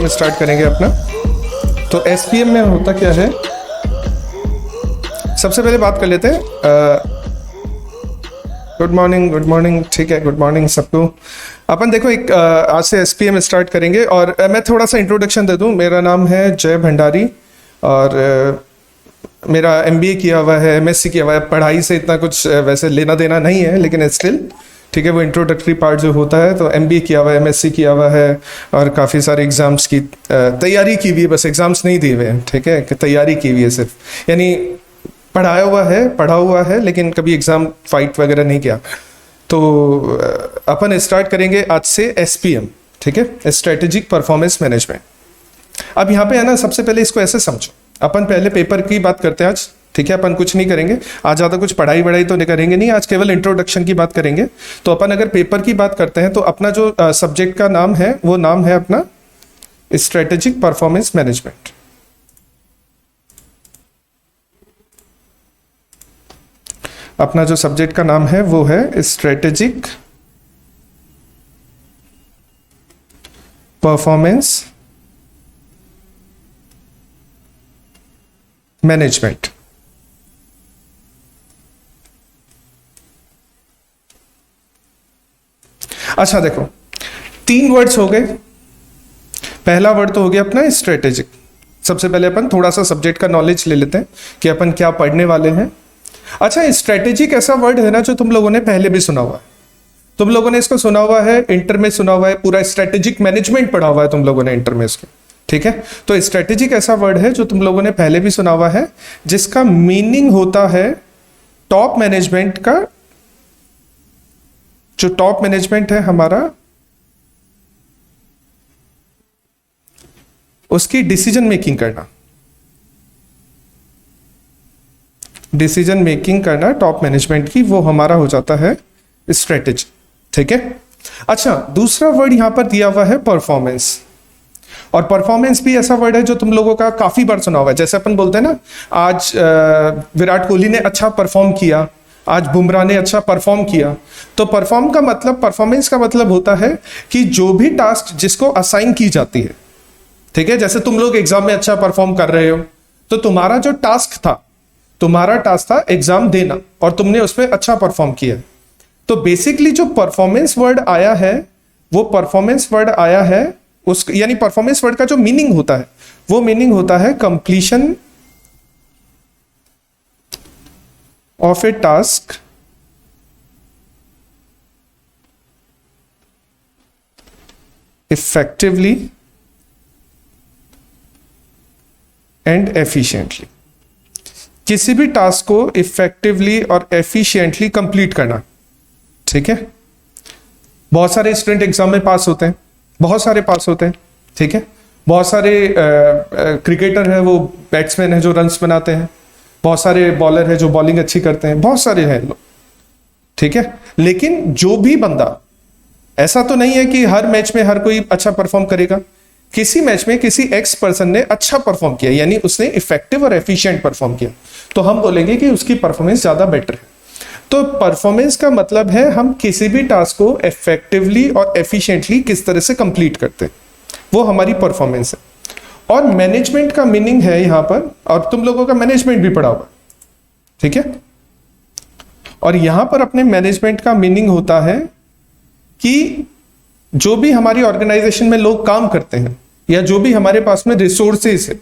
SPM start करेंगे अपना। तो SPM में होता क्या है, सबसे पहले बात कर लेते हैं। गुड मॉर्निंग, ठीक है, गुड मॉर्निंग सबको। अपन देखो एक आज से SPM स्टार्ट करेंगे और मैं थोड़ा सा इंट्रोडक्शन दे दूं। मेरा नाम है जय भंडारी और मेरा MBA किया हुआ है, MSc किया हुआ है। पढ़ाई से इतना कुछ वैसे लेना देना नहीं है, लेकिन स्टिल ठीक है, वो इंट्रोडक्टरी पार्ट जो होता है। तो MBA किया हुआ है, MSc किया हुआ है और काफ़ी सारे एग्ज़ाम्स की तैयारी की हुई है, बस एग्ज़ाम्स नहीं दिए हुए हैं, ठीक है, कि तैयारी की हुई है सिर्फ, यानी पढ़ा हुआ है लेकिन कभी एग्ज़ाम फाइट वगैरह नहीं किया। तो अपन स्टार्ट करेंगे आज से SPM, ठीक है, स्ट्रेटेजिक परफॉर्मेंस मैनेजमेंट। अब यहाँ पे है ना, सबसे पहले इसको ऐसे समझो। अपन पहले पेपर की बात करते हैं आज, ठीक है। अपन कुछ नहीं करेंगे आज, ज़्यादा कुछ पढ़ाई तो नहीं करेंगे, नहीं, आज केवल इंट्रोडक्शन की बात करेंगे। तो अपन अगर पेपर की बात करते हैं तो अपना जो सब्जेक्ट का नाम है वो नाम है अपना स्ट्रेटेजिक परफॉर्मेंस मैनेजमेंट। अपना जो सब्जेक्ट का नाम है वो है स्ट्रेटेजिक परफॉर्मेंस मैनेजमेंट। अच्छा देखो, 3 वर्ड्स हो गए। पहला वर्ड तो हो गया अपना स्ट्रेटेजिक। सबसे पहले अपन थोड़ा सा सब्जेक्ट का नॉलेज ले लेते हैं कि अपन क्या पढ़ने वाले हैं। अच्छा, स्ट्रेटेजिक ऐसा वर्ड है ना जो तुम लोगों ने पहले भी सुना हुआ है। तुम लोगों ने इसको सुना हुआ है, इंटर में सुना हुआ है, पूरा स्ट्रेटेजिक मैनेजमेंट पढ़ा हुआ है तुम लोगों ने इंटर में इसको, ठीक है। तो स्ट्रेटेजिक ऐसा वर्ड है जो तुम लोगों ने पहले भी सुना हुआ है, जिसका मीनिंग होता है टॉप मैनेजमेंट का, जो टॉप मैनेजमेंट है हमारा, उसकी डिसीजन मेकिंग करना, डिसीजन मेकिंग करना टॉप मैनेजमेंट की, वो हमारा हो जाता है स्ट्रेटेजी, ठीक है। अच्छा, दूसरा वर्ड यहां पर दिया हुआ है परफॉर्मेंस। और परफॉर्मेंस भी ऐसा वर्ड है जो तुम लोगों का काफी बार सुना हुआ है। जैसे अपन बोलते हैं ना, आज विराट कोहली ने अच्छा परफॉर्म किया, आज बुमराह ने अच्छा परफॉर्म किया। तो परफॉर्म का मतलब, परफॉर्मेंस का मतलब होता है कि जो भी टास्क जिसको असाइन की जाती है, ठीक है। जैसे तुम लोग एग्जाम में अच्छा परफॉर्म कर रहे हो, तो तुम्हारा जो टास्क था, तुम्हारा टास्क था एग्जाम देना, और तुमने उसमें अच्छा परफॉर्म किया। तो बेसिकली जो परफॉर्मेंस वर्ड आया है, वो परफॉर्मेंस वर्ड आया है उस, यानी परफॉर्मेंस वर्ड का जो मीनिंग होता है वो मीनिंग होता है completion of A task effectively and efficiently. किसी भी टास्क को इफेक्टिवली और एफिशिएंटली कंप्लीट करना, ठीक है। बहुत सारे स्टूडेंट एग्जाम में पास होते हैं, बहुत सारे पास होते हैं, ठीक है। बहुत सारे क्रिकेटर हैं, वो बैट्समैन हैं जो रन्स बनाते हैं, बहुत सारे बॉलर हैं जो बॉलिंग अच्छी करते हैं, बहुत सारे हैं लोग, ठीक है। लेकिन जो भी बंदा, ऐसा तो नहीं है कि हर मैच में हर कोई अच्छा परफॉर्म करेगा। किसी मैच में किसी एक्स पर्सन ने अच्छा परफॉर्म किया, यानी उसने इफेक्टिव और एफिशिएंट परफॉर्म किया, तो हम बोलेंगे कि उसकी परफॉर्मेंस ज्यादा बेटर है। तो परफॉर्मेंस का मतलब है हम किसी भी टास्क को इफेक्टिवली और एफिशिएंटली किस तरह से कंप्लीट करते हैं, वो हमारी परफॉर्मेंस है। और मैनेजमेंट का मीनिंग है यहां पर, और तुम लोगों का मैनेजमेंट भी पढ़ा हुआ, ठीक है। और यहां पर अपने मैनेजमेंट का मीनिंग होता है कि जो भी हमारी ऑर्गेनाइजेशन में लोग काम करते हैं, या जो भी हमारे पास में रिसोर्सेज है,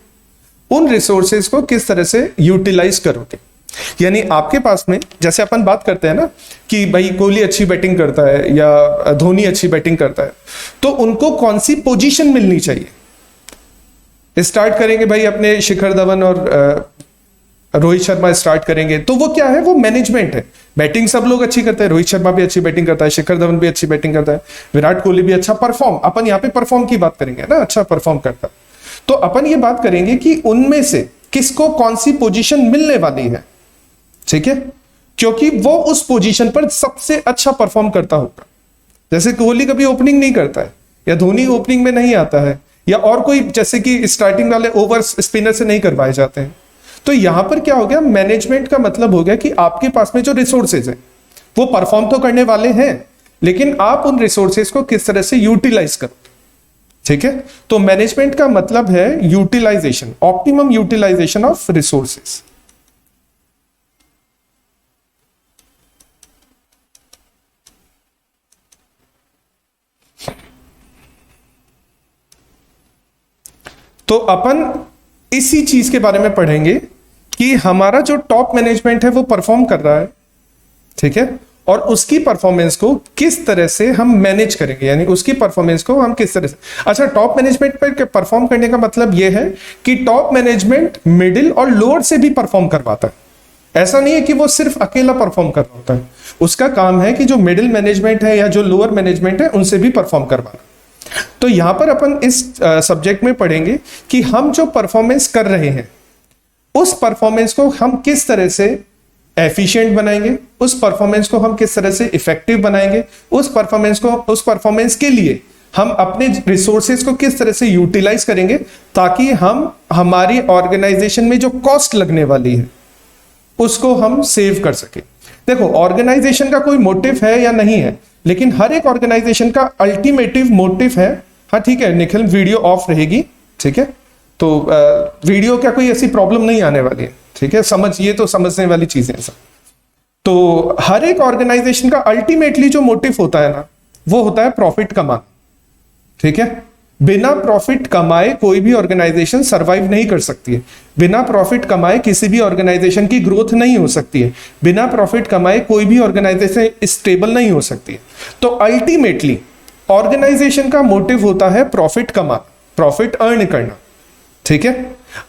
उन रिसोर्सेज को किस तरह से यूटिलाइज करोगे। यानी आपके पास में, जैसे अपन बात करते हैं ना कि भाई कोहली अच्छी बैटिंग करता है या धोनी अच्छी बैटिंग करता है, तो उनको कौन सी पोजीशन मिलनी चाहिए। स्टार्ट करेंगे भाई अपने शिखर धवन और रोहित शर्मा स्टार्ट करेंगे, तो वो क्या है, वो मैनेजमेंट है। बैटिंग सब लोग अच्छी करते हैं, रोहित शर्मा भी अच्छी बैटिंग करता है, शिखर धवन भी अच्छी बैटिंग करता है, विराट कोहली भी अच्छा परफॉर्म, अपन यहाँ पे परफॉर्म की बात करेंगे ना, अच्छा परफॉर्म करता है। तो अपन ये बात करेंगे कि उनमें से किसको कौन सी पोजीशन मिलने वाली है, ठीक है, क्योंकि वो उस पोजीशन पर सबसे अच्छा परफॉर्म करता होगा। जैसे कोहली कभी ओपनिंग नहीं करता है, या धोनी ओपनिंग में नहीं आता है, या और कोई जैसे कि स्टार्टिंग वाले ओवर स्पिनर से नहीं करवाए जाते हैं। तो यहां पर क्या हो गया, मैनेजमेंट का मतलब हो गया कि आपके पास में जो रिसोर्सेज है वो परफॉर्म तो करने वाले हैं, लेकिन आप उन रिसोर्सेज को किस तरह से यूटिलाइज करोगे, ठीक है, तो मैनेजमेंट का मतलब है utilization, optimum utilization of resources. तो अपन इसी चीज के बारे में पढ़ेंगे कि हमारा जो टॉप मैनेजमेंट है वो परफॉर्म कर रहा है, ठीक है, और उसकी परफॉर्मेंस को किस तरह से हम मैनेज करेंगे, यानी उसकी परफॉर्मेंस को हम किस तरह से। अच्छा, टॉप मैनेजमेंट पर परफॉर्म करने का मतलब यह है कि टॉप मैनेजमेंट मिडिल और लोअर से भी परफॉर्म करवाता है। ऐसा नहीं है कि वो सिर्फ अकेला परफॉर्म कर रहा होता है, उसका काम है कि जो मिडिल मैनेजमेंट है या जो लोअर मैनेजमेंट है उनसे भी परफॉर्म करवाना। तो यहां पर अपन इस सब्जेक्ट में पढ़ेंगे कि हम जो परफॉर्मेंस कर रहे हैं उस परफॉर्मेंस को हम किस तरह से एफिशिएंट बनाएंगे, उस परफॉर्मेंस को हम किस तरह से इफेक्टिव बनाएंगे, उस परफॉर्मेंस के लिए हम अपने रिसोर्सेज को किस तरह से यूटिलाइज करेंगे ताकि हम हमारी ऑर्गेनाइजेशन में जो कॉस्ट लगने वाली है उसको हम सेव कर सके। देखो, ऑर्गेनाइजेशन का कोई मोटिव है या नहीं है, लेकिन हर एक ऑर्गेनाइजेशन का अल्टीमेटिव मोटिव है। हाँ ठीक है निखिल, वीडियो ऑफ रहेगी, ठीक है, तो वीडियो क्या कोई ऐसी प्रॉब्लम नहीं आने वाली है, ठीक है, समझिए, तो समझने वाली चीजें सब। तो हर एक ऑर्गेनाइजेशन का अल्टीमेटली जो मोटिव होता है ना, वो होता है प्रॉफिट कमाना, ठीक है। बिना प्रॉफिट कमाए कोई भी ऑर्गेनाइजेशन सरवाइव नहीं कर सकती है, बिना प्रॉफिट कमाए किसी भी ऑर्गेनाइजेशन की ग्रोथ नहीं हो सकती है, बिना प्रॉफिट कमाए कोई भी ऑर्गेनाइजेशन स्टेबल नहीं हो सकती है। तो अल्टीमेटली ऑर्गेनाइजेशन का मोटिव होता है प्रॉफिट कमाना, प्रॉफिट अर्न करना, ठीक है।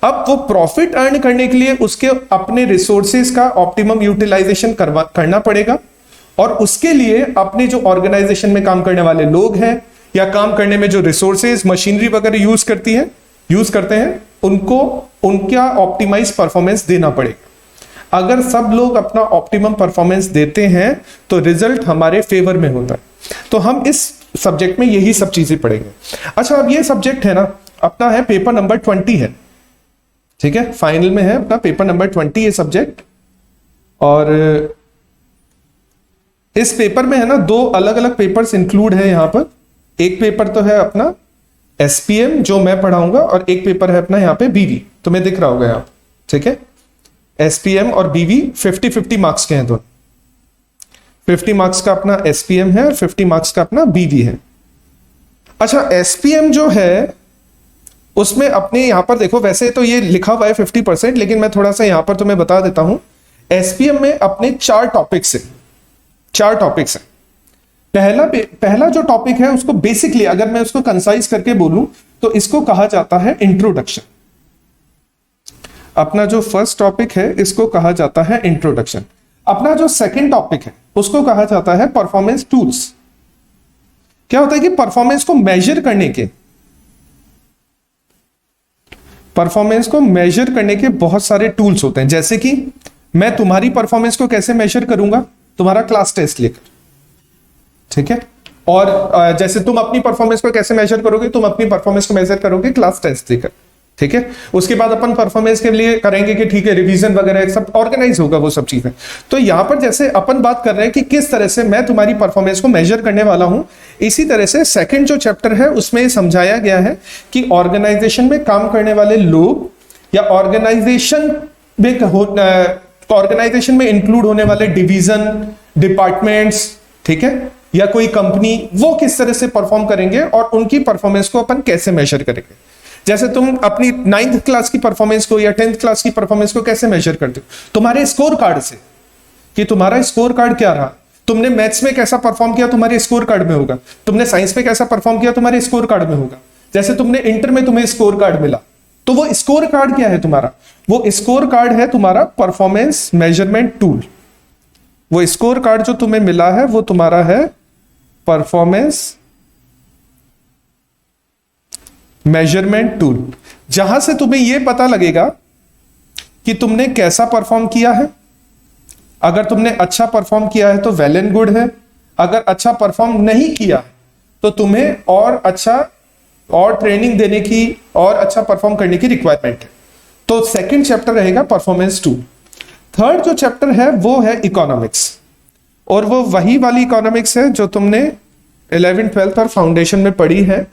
अब वो प्रॉफिट अर्न करने के लिए उसके अपने रिसोर्सेज का ऑप्टिमम यूटिलाइजेशन करना पड़ेगा, और उसके लिए अपने जो ऑर्गेनाइजेशन में काम करने वाले लोग हैं या काम करने में जो रिसोर्सेज मशीनरी वगैरह यूज करते हैं उनको उनका ऑप्टिमाइज परफॉर्मेंस देना पड़ेगा। अगर सब लोग अपना ऑप्टिमम परफॉर्मेंस देते हैं तो रिजल्ट हमारे फेवर में होता है। तो हम इस सब्जेक्ट में यही सब चीजें पढ़ेंगे। अच्छा, अब ये सब्जेक्ट है ना अपना है पेपर नंबर 20 है, ठीक है, फाइनल में है अपना पेपर नंबर 20 ये सब्जेक्ट। और इस पेपर में है ना 2 अलग अलग पेपर्स इंक्लूड है यहाँ पर। एक पेपर तो है अपना एसपीएम जो मैं पढ़ाऊंगा, और एक पेपर है अपना यहाँ पे बीवी, तुम्हें दिख रहा होगा यहाँ, ठीक है। एसपीएम और बीवी 50-50 मार्क्स के हैं दोनों। 50 मार्क्स का अपना एसपीएम है और 50 मार्क्स का अपना बीवी है। अच्छा, एसपीएम जो है उसमें अपने यहां पर देखो, वैसे तो ये लिखा हुआ है 50%, लेकिन मैं थोड़ा सा यहां पर तुम्हें बता देता हूं। एसपीएम में अपने 4 टॉपिक्स है। पहला जो टॉपिक है उसको बेसिकली अगर मैं उसको कंसाइज करके बोलूं तो इसको कहा जाता है इंट्रोडक्शन। अपना जो फर्स्ट टॉपिक है इसको कहा जाता है इंट्रोडक्शन। अपना जो सेकंड टॉपिक है उसको कहा जाता है परफॉर्मेंस टूल्स। क्या होता है कि परफॉर्मेंस को मेजर करने के बहुत सारे टूल्स होते हैं। जैसे कि मैं तुम्हारी परफॉर्मेंस को कैसे मेजर करूंगा, तुम्हारा क्लास टेस्ट लेकर, ठीक है। और जैसे तुम अपनी परफॉर्मेंस को कैसे मेजर करोगे, तुम अपनी परफॉर्मेंस को मेजर करोगे क्लास टेस्ट देकर, ठीक है। उसके बाद अपन परफॉर्मेंस के लिए करेंगे कि ठीक है रिवीजन वगैरह सब ऑर्गेनाइज होगा वो सब चीजें। तो यहां पर जैसे अपन बात कर रहे हैं कि किस तरह से मैं तुम्हारी परफॉर्मेंस को मेजर करने वाला हूं, इसी तरह से सेकंड जो चैप्टर है उसमें समझाया गया है कि ऑर्गेनाइजेशन में काम करने वाले लोग या ऑर्गेनाइजेशन में इंक्लूड होने वाले डिवीजन, डिपार्टमेंट्स, ठीक है, या कोई कंपनी, वो किस तरह से परफॉर्म करेंगे और उनकी परफॉर्मेंस को अपन कैसे मेजर करेंगे। जैसे तुम अपनी 9th क्लास की परफॉर्मेंस को या 10th क्लास की परफॉर्मेंस को कैसे मेजर करते हो, तुम्हारे स्कोर कार्ड से, कि तुम्हारा स्कोर कार्ड क्या रहा। तुमने मैथ्स में कैसा परफॉर्म किया तुम्हारे स्कोर कार्ड में होगा, तुमने साइंस में कैसा परफॉर्म किया तुम्हारे स्कोर कार्ड में होगा। जैसे तुमने इंटर में तुम्हें स्कोर कार्ड मिला, तो वो स्कोर कार्ड क्या है तुम्हारा, वो स्कोर कार्ड है तुम्हारा परफॉर्मेंस मेजरमेंट टूल। वो स्कोर कार्ड जो तुम्हें मिला है वो तुम्हारा है परफॉर्मेंस मेजरमेंट टूल, जहां से तुम्हें यह पता लगेगा कि तुमने कैसा परफॉर्म किया है। अगर तुमने अच्छा परफॉर्म किया है तो वेल एंड गुड है, अगर अच्छा परफॉर्म नहीं किया तो तुम्हें और अच्छा और ट्रेनिंग देने की और अच्छा परफॉर्म करने की रिक्वायरमेंट है। तो सेकंड चैप्टर रहेगा परफॉर्मेंस टूल। थर्ड जो चैप्टर है वो है इकोनॉमिक्स, और वो वही वाली इकोनॉमिक्स है जो तुमने 11th 12th और फाउंडेशन में पढ़ी है।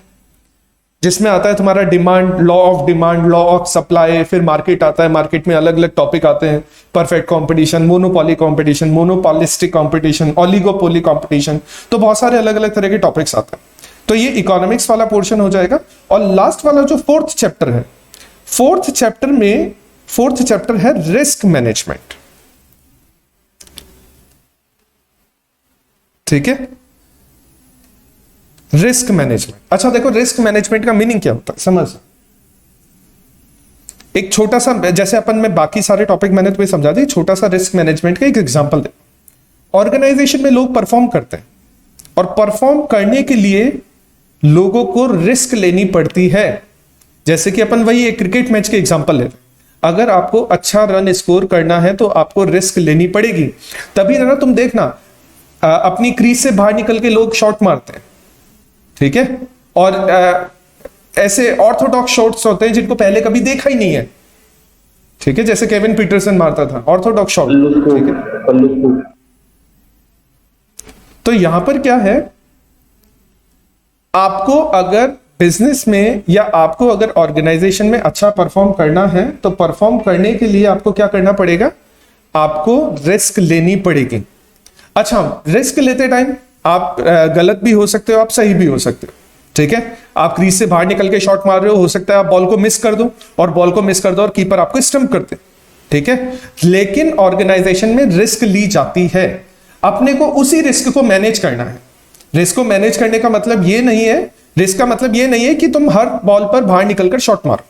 जिसमें आता है तुम्हारा demand, law of demand, law of supply, फिर मार्केट आता है, मार्केट में अलग अलग टॉपिक आते हैं, perfect competition, monopoly competition, monopolistic competition, oligopoly competition, तो बहुत सारे अलग अलग तरह के टॉपिक्स आते हैं। तो ये इकोनॉमिक्स वाला पोर्शन हो जाएगा। और लास्ट वाला जो फोर्थ चैप्टर है, फोर्थ चैप्टर है रिस्क मैनेजमेंट। ठीक है, रिस्क मैनेजमेंट। अच्छा देखो, रिस्क मैनेजमेंट का मीनिंग क्या होता है समझ। एक छोटा सा, जैसे अपन में बाकी सारे टॉपिक मैंने तुम्हें समझा दिया, छोटा सा रिस्क मैनेजमेंट का एक एग्जांपल दे। ऑर्गेनाइजेशन में लोग परफॉर्म करते हैं और परफॉर्म करने के लिए लोगों को रिस्क लेनी पड़ती है। जैसे कि अपन वही एक क्रिकेट मैच के एग्जांपल लेते हैं, अगर आपको अच्छा रन स्कोर करना है तो आपको रिस्क लेनी पड़ेगी, तभी ना तुम देखना अपनी क्रीज से बाहर निकल के लोग शॉट मारते हैं। ठीक है, और ऐसे ऑर्थोडॉक्स शॉट्स होते हैं जिनको पहले कभी देखा ही नहीं है। ठीक है, जैसे केविन पीटरसन मारता था ऑर्थोडॉक्स शॉट। ठीक है, तो यहां पर क्या है, आपको अगर बिजनेस में या आपको अगर ऑर्गेनाइजेशन में अच्छा परफॉर्म करना है तो परफॉर्म करने के लिए आपको क्या करना पड़ेगा, आपको रिस्क लेनी पड़ेगी। अच्छा, रिस्क लेते टाइम आप गलत भी हो सकते हो, आप सही भी हो सकते हो। ठीक है, आप क्रीज से बाहर निकल के शॉट मार रहे हो सकता है आप बॉल को मिस कर दो, और बॉल को मिस कर दो और कीपर आपको स्टंप करते। ठीक है, लेकिन ऑर्गेनाइजेशन में रिस्क ली जाती है, अपने को उसी रिस्क को मैनेज करना है। रिस्क को मैनेज करने का मतलब ये नहीं है, रिस्क का मतलब ये नहीं है कि तुम हर बॉल पर बाहर निकलकर शॉट मारो।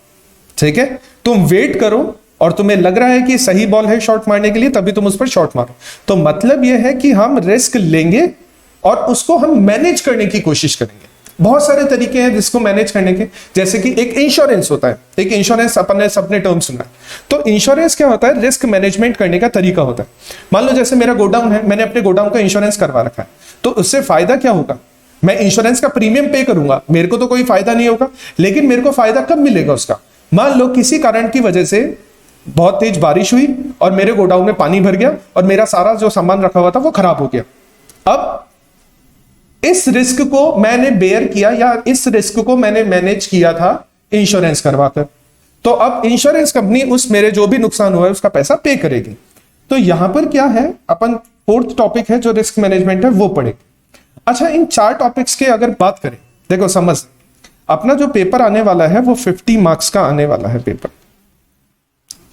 ठीक है, तुम वेट करो और तुम्हें लग रहा है कि सही बॉल है शॉट मारने के लिए, तभी तुम उस पर शॉट मारो। तो मतलब यह है कि हम रिस्क लेंगे और उसको हम मैनेज करने की कोशिश करेंगे। बहुत सारे तरीके हैं जिसको मैनेज करने के, जैसे कि एक इंश्योरेंस होता है, एक इंश्योरेंस अपन ने सबने टर्म सुना है। तो इंश्योरेंस क्या होता है, रिस्क मैनेजमेंट करने का तरीका होता है। मान लो जैसे मेरा गोडाउन है, मैंने अपने गोडाउन का इंश्योरेंस करवा रखा है, तो उससे फायदा क्या होगा, मैं इंश्योरेंस का प्रीमियम पे करूंगा, मेरे को तो कोई फायदा नहीं होगा, लेकिन मेरे को फायदा कब मिलेगा उसका, मान लो किसी कारण की वजह से बहुत तेज बारिश हुई और मेरे गोडाउन में पानी भर गया और मेरा सारा जो सामान रखा हुआ था वो खराब हो गया। अब इस रिस्क को मैंने बेयर किया या इस रिस्क को मैंने मैनेज किया था इंश्योरेंस करवाकर, तो अब इंश्योरेंस कंपनी उस मेरे जो भी नुकसान हुआ है उसका पैसा पे करेगी। तो यहां पर क्या है, अपन फोर्थ टॉपिक है जो रिस्क मैनेजमेंट है वो पढ़ेंगे। अच्छा, इन 4 टॉपिक्स के अगर बात करें, देखो समझ, अपना जो पेपर आने वाला है वो 50 मार्क्स का आने वाला है पेपर।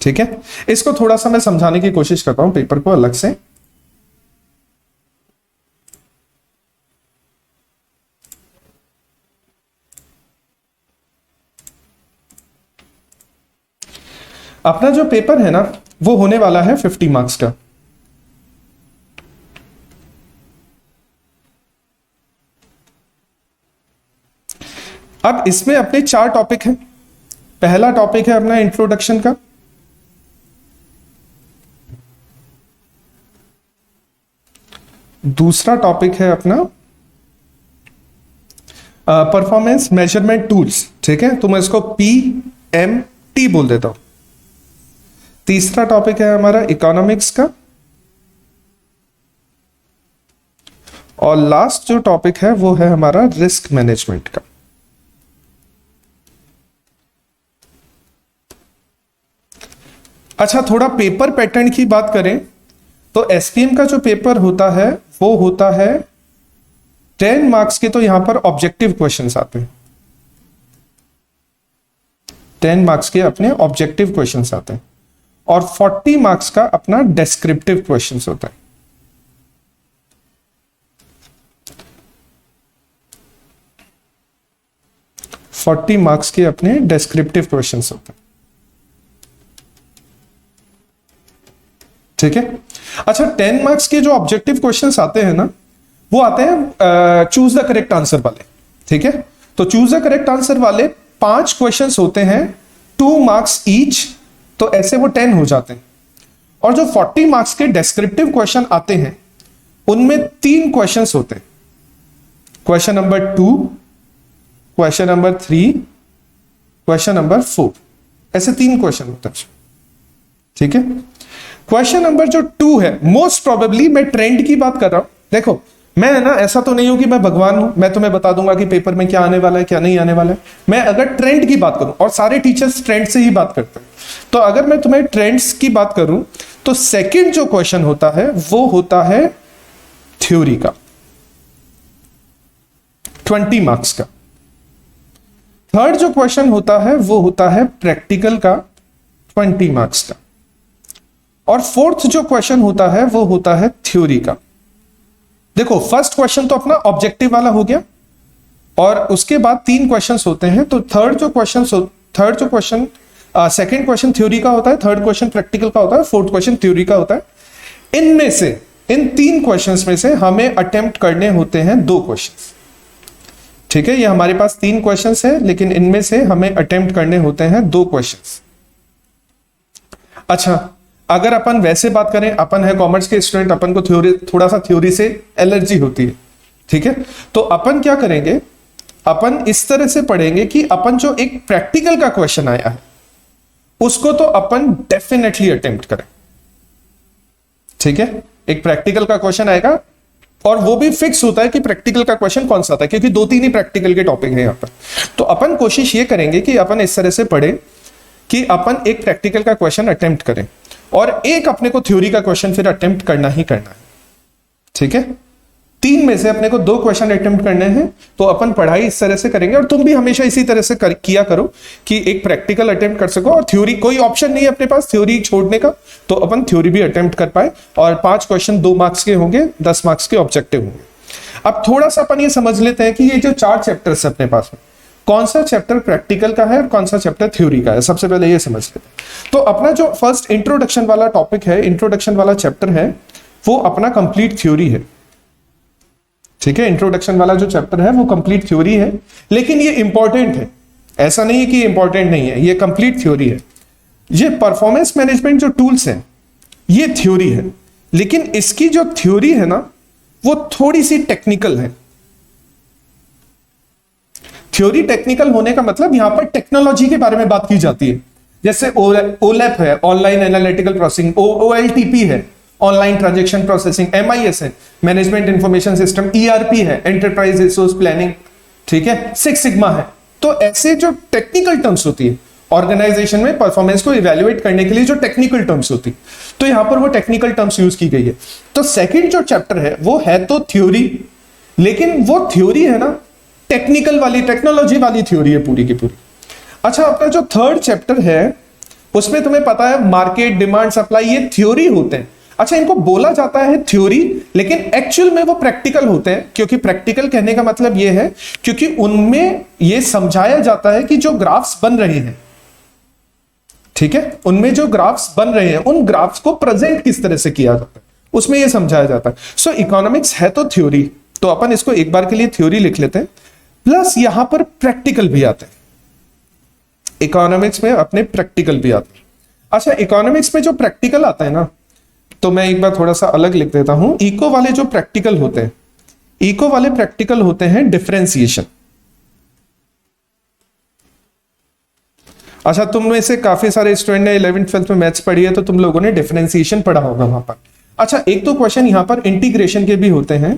ठीक है, इसको थोड़ा सा मैं समझाने की कोशिश करता हूं पेपर को अलग से। अपना जो पेपर है ना वो होने वाला है 50 मार्क्स का। अब इसमें अपने 4 टॉपिक हैं। पहला टॉपिक है अपना इंट्रोडक्शन का, दूसरा टॉपिक है अपना परफॉर्मेंस मेजरमेंट टूल्स। ठीक है, तो मैं इसको PMT बोल देता हूं। तीसरा टॉपिक है हमारा इकोनॉमिक्स का, और लास्ट जो टॉपिक है वो है हमारा रिस्क मैनेजमेंट का। अच्छा, थोड़ा पेपर पैटर्न की बात करें तो SPM का जो पेपर होता है वो होता है 10 मार्क्स के, तो यहां पर ऑब्जेक्टिव क्वेश्चंस आते हैं। 10 मार्क्स के अपने ऑब्जेक्टिव क्वेश्चंस आते हैं और 40 मार्क्स का अपना डेस्क्रिप्टिव क्वेश्चंस होता है। फोर्टी मार्क्स के अपने डेस्क्रिप्टिव क्वेश्चंस होते हैं। ठीक है, अच्छा 10 मार्क्स के जो ऑब्जेक्टिव क्वेश्चंस आते हैं ना वो आते हैं चूज द करेक्ट आंसर वाले। ठीक है, तो चूज द करेक्ट आंसर वाले 5 क्वेश्चंस होते हैं, 2 मार्क्स ईच, तो ऐसे वो 10 हो जाते हैं। और जो 40 मार्क्स के डेस्क्रिप्टिव क्वेश्चन आते हैं उनमें 3 क्वेश्चंस होते हैं, question number 2, question number 3, question number 4, ऐसे 3 क्वेश्चन होते हैं। ठीक है, क्वेश्चन नंबर जो 2 है, मोस्ट प्रोबेबली मैं ट्रेंड की बात कर रहा हूं। देखो मैं है ना ऐसा तो नहीं हूं कि मैं भगवान हूं, मैं तुम्हें बता दूंगा कि पेपर में क्या आने वाला है क्या नहीं आने वाला है। मैं अगर ट्रेंड की बात करूं, और सारे टीचर्स ट्रेंड से ही बात करते हैं, तो अगर मैं तुम्हें ट्रेंड्स की बात करूं तो सेकंड जो क्वेश्चन होता है वो होता है थ्योरी का, 20 मार्क्स का। थर्ड जो क्वेश्चन होता है वो होता है प्रैक्टिकल का, 20 मार्क्स का। और फोर्थ जो क्वेश्चन होता है वो होता है थ्योरी का। देखो फर्स्ट क्वेश्चन तो अपना ऑब्जेक्टिव वाला हो गया, और उसके बाद 3 क्वेश्चंस होते हैं। तो थर्ड जो क्वेश्चन सेकंड क्वेश्चन थ्योरी का होता है, थर्ड क्वेश्चन प्रैक्टिकल का होता है, फोर्थ क्वेश्चन थ्योरी का होता है। इनमें से, इन 3 क्वेश्चंस में से हमें अटेम्प्ट करने होते हैं 2 क्वेश्चंस। ठीक है, ये हमारे पास 3 क्वेश्चंस है, लेकिन इनमें से हमें अटेम्प्ट करने होते हैं 2 क्वेश्चंस। अच्छा, अगर अपन वैसे बात करें, अपन है कॉमर्स के स्टूडेंट, अपन को थ्योरी, थोड़ा सा थ्योरी से एलर्जी होती है। ठीक है, तो अपन क्या करेंगे, अपन इस तरह से पढ़ेंगे कि अपन जो एक प्रैक्टिकल का क्वेश्चन आया है उसको तो अपन डेफिनेटली अटेम्प्ट करें। ठीक है, एक प्रैक्टिकल का क्वेश्चन आएगा, और वो भी फिक्स होता है कि प्रैक्टिकल का क्वेश्चन कौन सा था, क्योंकि 2-3 ही प्रैक्टिकल के टॉपिक है यहां पर। तो अपन कोशिश ये करेंगे कि अपन इस तरह से पढ़े कि अपन एक प्रैक्टिकल का क्वेश्चन अटेम्प्ट करें, और एक अपने को थ्योरी का क्वेश्चन फिर अटेम्प्ट करना ही करना है। ठीक है, 3 में से अपने को 2 क्वेश्चन अटेम्प्ट करने हैं, तो अपन पढ़ाई इस तरह से करेंगे। और तुम भी हमेशा इसी तरह से किया करो कि एक प्रैक्टिकल अटेम्प्ट कर सको, और थ्योरी, कोई ऑप्शन नहीं है अपने पास थ्योरी छोड़ने का, तो अपन थ्योरी भी अटेम्प्ट कर पाए। और 5 क्वेश्चन 2 मार्क्स के होंगे, 10 मार्क्स के ऑब्जेक्टिव होंगे। अब थोड़ा सा अपन ये समझ लेते हैं कि ये जो 4 चैप्टर्स है अपने पास में, कौन सा चैप्टर प्रैक्टिकल का है और कौन सा चैप्टर थ्योरी का है। सबसे पहले ये समझ लेते हैं। तो अपना जो फर्स्ट इंट्रोडक्शन वाला टॉपिक है, इंट्रोडक्शन वाला चैप्टर है, वो अपना कंप्लीट थ्योरी है। ठीक है, इंट्रोडक्शन वाला जो चैप्टर है वो कंप्लीट थ्योरी है, लेकिन ये इंपॉर्टेंट है, ऐसा नहीं है कि इंपॉर्टेंट नहीं है, ये कंप्लीट थ्योरी है। ये परफॉर्मेंस मैनेजमेंट जो टूल्स हैं ये थ्योरी है, लेकिन इसकी जो थ्योरी है ना वो थोड़ी सी टेक्निकल है। थ्योरी टेक्निकल होने का मतलब यहां पर टेक्नोलॉजी के बारे में बात की जाती है, जैसे ओलैप है, ऑनलाइन एनालिटिकल प्रोसेसिंग, ओएलटीपी है, ऑनलाइन ट्रांजैक्शन प्रोसेसिंग, एमआईएस है, मैनेजमेंट इंफॉर्मेशन सिस्टम, ईआरपी है, एंटरप्राइज रिसोर्स प्लानिंग, ठीक है, सिक्स सिग्मा है। तो ऐसे जो टेक्निकल टर्म्स होती है ऑर्गेनाइजेशन में परफॉर्मेंस को इवैल्यूएट करने के लिए, जो टेक्निकल टर्म्स होती है, तो यहां पर वो टेक्निकल टर्म्स यूज की गई है। तो सेकंड जो चैप्टर है वो है तो थ्योरी, लेकिन वो थ्योरी है ना टेक्निकल वाली, टेक्नोलॉजी वाली थ्योरी है पूरी की पूरी। अच्छा, अपना जो थर्ड चैप्टर है उसमें तुम्हें पता है मार्केट, डिमांड, सप्लाई, ये थ्योरी होते हैं। अच्छा, इनको बोला जाता है थ्योरी, लेकिन एक्चुअल में वो प्रैक्टिकल होते हैं। क्योंकि प्रैक्टिकल कहने का मतलब ये है क्योंकि उनमें ये समझाया जाता है कि जो ग्राफ्स बन रहे हैं, ठीक है, उनमें जो ग्राफ्स बन रहे हैं उन ग्राफ्स को प्रेजेंट किस तरह से किया जाता है, उसमें ये समझाया जाता है। सो इकोनॉमिक्स है तो थ्योरी, तो अपन इसको एक बार के लिए थ्योरी लिख लेते हैं, प्लस यहां पर प्रैक्टिकल भी आते हैं। इकोनॉमिक्स में अपने प्रैक्टिकल भी आते हैं। अच्छा, इकोनॉमिक्स में जो प्रैक्टिकल आता है ना, तो मैं एक बार थोड़ा सा अलग लिख देता हूं। इको वाले जो प्रैक्टिकल होते हैं, इको वाले प्रैक्टिकल होते हैं डिफरेंशिएशन। अच्छा, तुम में से काफी सारे स्टूडेंट ने 11th-12th में मैथ्स पढ़ी है, तो तुम लोगों ने डिफरेंशिएशन पढ़ा होगा वहां पर। अच्छा, एक तो क्वेश्चन यहां पर इंटीग्रेशन के भी होते हैं,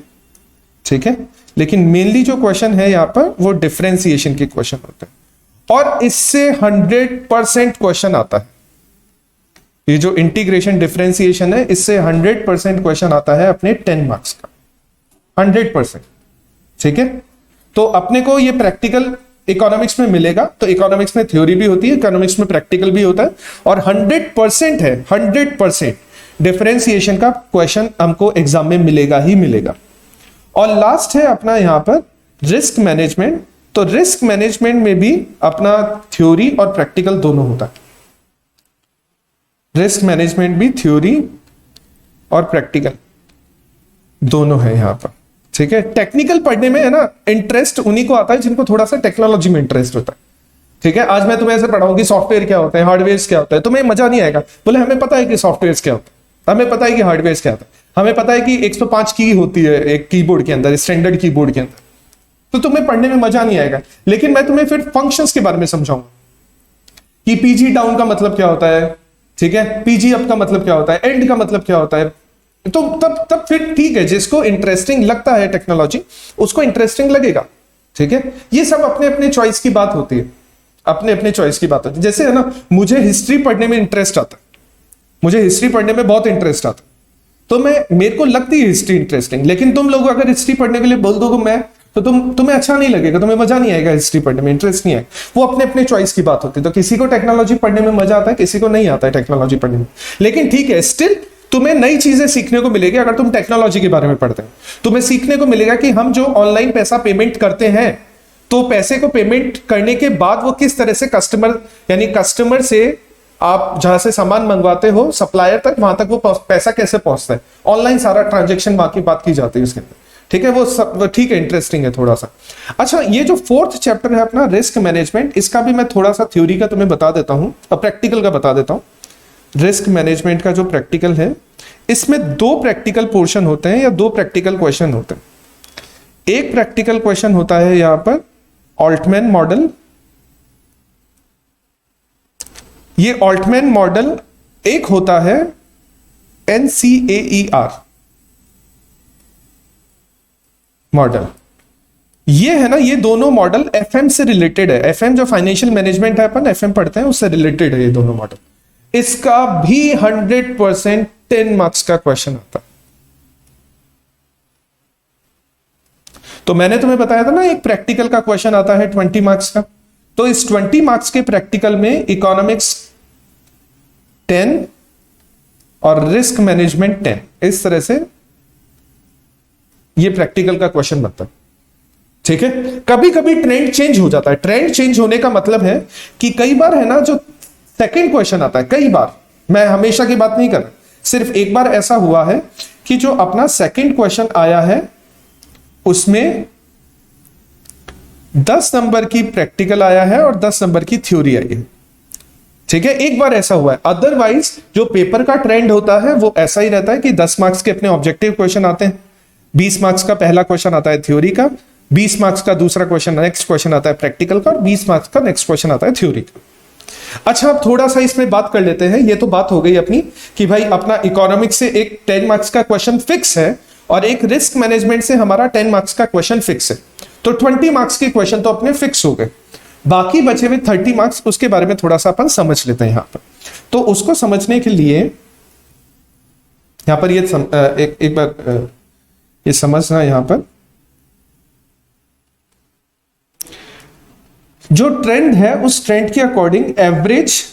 ठीक है, लेकिन मेनली जो क्वेश्चन है यहां पर वो डिफरेंशिएशन के क्वेश्चन होते हैं, और इससे 100% क्वेश्चन आता है। ये जो इंटीग्रेशन डिफरेंशिएशन है, इससे 100% क्वेश्चन आता है अपने 10 मार्क्स का, 100%। ठीक है, तो अपने को ये प्रैक्टिकल इकोनॉमिक्स में मिलेगा। तो इकोनॉमिक्स में थ्योरी भी होती है, इकोनॉमिक्स में प्रैक्टिकल भी होता है, और 100% है, 100% डिफरेंशिएशन का क्वेश्चन हमको एग्जाम में मिलेगा ही मिलेगा। और लास्ट है अपना यहां पर रिस्क मैनेजमेंट। तो रिस्क मैनेजमेंट में भी अपना थ्योरी और प्रैक्टिकल दोनों होता है। रिस्क मैनेजमेंट भी थ्योरी और प्रैक्टिकल दोनों है यहां पर। ठीक है, टेक्निकल पढ़ने में है ना इंटरेस्ट उन्हीं को आता है जिनको थोड़ा सा टेक्नोलॉजी में इंटरेस्ट होता है। ठीक है, आज मैं तुम्हें ऐसे पढ़ाऊं कि सॉफ्टवेयर क्या होता है, हार्डवेयर क्या होता है, तुम्हें मजा नहीं आएगा। बोले हमें पता है कि सॉफ्टवेयर क्या होता है, हमें पता है कि हार्डवेयर क्या होता है, हमें पता है कि 105 की होती है एक कीबोर्ड के अंदर, स्टैंडर्ड कीबोर्ड के अंदर, तो तुम्हें पढ़ने में मजा नहीं आएगा। लेकिन मैं तुम्हें फिर फंक्शंस के बारे में समझाऊंगा कि पीजी डाउन का मतलब क्या होता है, ठीक है, पीजी अप का मतलब क्या होता है, एंड का मतलब क्या होता है, तो तब फिर ठीक है, जिसको इंटरेस्टिंग लगता है टेक्नोलॉजी उसको इंटरेस्टिंग लगेगा, ठीक है। ये सब अपने अपने चॉइस की बात होती है, अपने अपने चॉइस की बात होती है। जैसे है ना, मुझे हिस्ट्री पढ़ने में इंटरेस्ट आता है, मुझे हिस्ट्री पढ़ने में बहुत इंटरेस्ट आता है, तो मेरे को लगती है हिस्ट्री इंटरेस्टिंग। लेकिन तुम लोग अगर हिस्ट्री पढ़ने के लिए बोल दोगे मैं, तो तुम्हें अच्छा नहीं लगेगा, तुम्हें मजा नहीं आएगा, हिस्ट्री पढ़ने में इंटरेस्ट नहीं है। वो अपने अपने चॉइस की बात होती है। तो किसी को टेक्नोलॉजी पढ़ने में मजा आता है, किसी को नहीं आता है टेक्नोलॉजी पढ़ने में। लेकिन ठीक है, स्टिल तुम्हें नई चीजें सीखने को मिलेगी। अगर तुम टेक्नोलॉजी के बारे में पढ़ते हो, तुम्हें सीखने को मिलेगा कि हम जो ऑनलाइन पैसा पेमेंट करते हैं, तो पैसे को पेमेंट करने के बाद वो किस तरह से कस्टमर से आप जहां से सामान मंगवाते हो सप्लायर तक, वहां तक वो पैसा कैसे पहुंचता है। ऑनलाइन सारा ट्रांजेक्शन वहां की बात की जाती है उसके अंदर, ठीक है। वो सब ठीक है, इंटरेस्टिंग है थोड़ा सा। अच्छा, ये जो 4th चैप्टर है अपना रिस्क मैनेजमेंट, इसका भी मैं थोड़ा सा थ्योरी का तुम्हें बता देता हूं और प्रैक्टिकल का बता देता हूं। रिस्क मैनेजमेंट का जो प्रैक्टिकल है, इसमें 2 प्रैक्टिकल पोर्शन होते हैं या 2 प्रैक्टिकल क्वेश्चन होते हैं। एक प्रैक्टिकल क्वेश्चन होता है यहां पर ऑल्टमैन मॉडल। ये ऑल्टमैन मॉडल एक होता है NCAER मॉडल। ये है ना, ये दोनों मॉडल FM से रिलेटेड है। FM जो फाइनेंशियल मैनेजमेंट है, अपन FM पढ़ते हैं, उससे रिलेटेड है ये दोनों मॉडल। इसका भी 100% 10 मार्क्स का क्वेश्चन आता है। तो मैंने तुम्हें बताया था ना, एक प्रैक्टिकल का क्वेश्चन आता है 20 मार्क्स का। तो इस 20 मार्क्स के प्रैक्टिकल में इकोनॉमिक्स 10 और रिस्क मैनेजमेंट 10, इस तरह से ये प्रैक्टिकल का क्वेश्चन बनता है, ठीक है। कभी कभी ट्रेंड चेंज हो जाता है। ट्रेंड चेंज होने का मतलब है कि कई बार है ना, जो सेकंड क्वेश्चन आता है, कई बार, मैं हमेशा की बात नहीं कर रहा, सिर्फ एक बार ऐसा हुआ है कि जो अपना सेकंड क्वेश्चन आया है उसमें 10 नंबर की प्रैक्टिकल आया है और 10 नंबर की थ्योरी आई है, ठीक है। एक बार ऐसा हुआ है। अदरवाइज जो पेपर का ट्रेंड होता है वो ऐसा ही रहता है कि 10 मार्क्स के अपने ऑब्जेक्टिव क्वेश्चन आते हैं, 20 मार्क्स का पहला क्वेश्चन आता है थ्योरी का, 20 मार्क्स का दूसरा क्वेश्चन, नेक्स्ट क्वेश्चन आता है प्रैक्टिकल का, और 20 मार्क्स का नेक्स्ट क्वेश्चन आता है थ्योरी का। अच्छा, अब थोड़ा सा इसमें बात कर लेते हैं। ये तो बात हो गई अपनी कि भाई अपना इकोनॉमिक्स से एक 10 मार्क्स का क्वेश्चन फिक्स है और एक रिस्क मैनेजमेंट से हमारा 10 मार्क्स का क्वेश्चन फिक्स है। तो 20 मार्क्स के क्वेश्चन तो अपने फिक्स हो गए। बाकी बचे हुए 30 मार्क्स, उसके बारे में थोड़ा सा अपन समझ लेते हैं यहां पर। तो उसको समझने के लिए यहां पर ये एक बार ये समझना, यहां पर जो ट्रेंड है उस ट्रेंड के अकॉर्डिंग एवरेज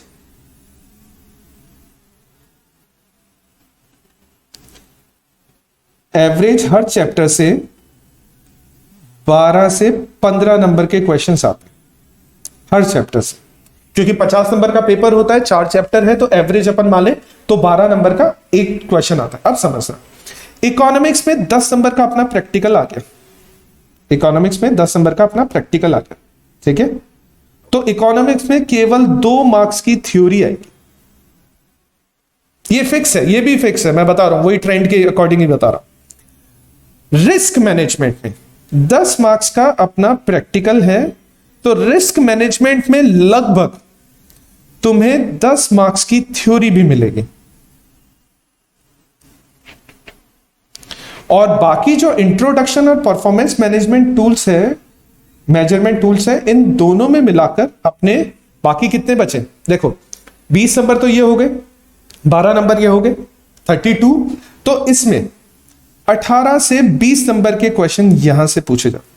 हर चैप्टर से 12 से 15 नंबर के क्वेश्चंस आते हैं हर चैप्टर से। क्योंकि 50 नंबर का पेपर होता है, 4 चैप्टर है, तो एवरेज अपन मान ले तो 12 नंबर का एक क्वेश्चन आता है। अब समझना, इकोनॉमिक्स में 10 नंबर का अपना प्रैक्टिकल आ गया। इकोनॉमिक्स में 10 नंबर का अपना प्रैक्टिकल आ गया, ठीक है। तो इकोनॉमिक्स में केवल 2 मार्क्स की थ्योरी आएगी। ये फिक्स है, ये भी फिक्स है, मैं बता रहा हूं, वही ट्रेंड के अकॉर्डिंग ही बता रहा हूं। रिस्क मैनेजमेंट में 10 मार्क्स का अपना प्रैक्टिकल है, तो रिस्क मैनेजमेंट में लगभग तुम्हें 10 मार्क्स की थ्योरी भी मिलेगी। और बाकी जो इंट्रोडक्शन और परफॉर्मेंस मैनेजमेंट टूल्स है, मेजरमेंट टूल्स है, इन दोनों में मिलाकर अपने बाकी कितने बचे, देखो 20 नंबर तो ये हो गए, 12 नंबर ये हो गए, 32। तो इसमें 18 से 20 नंबर के क्वेश्चन यहां से पूछे जाते,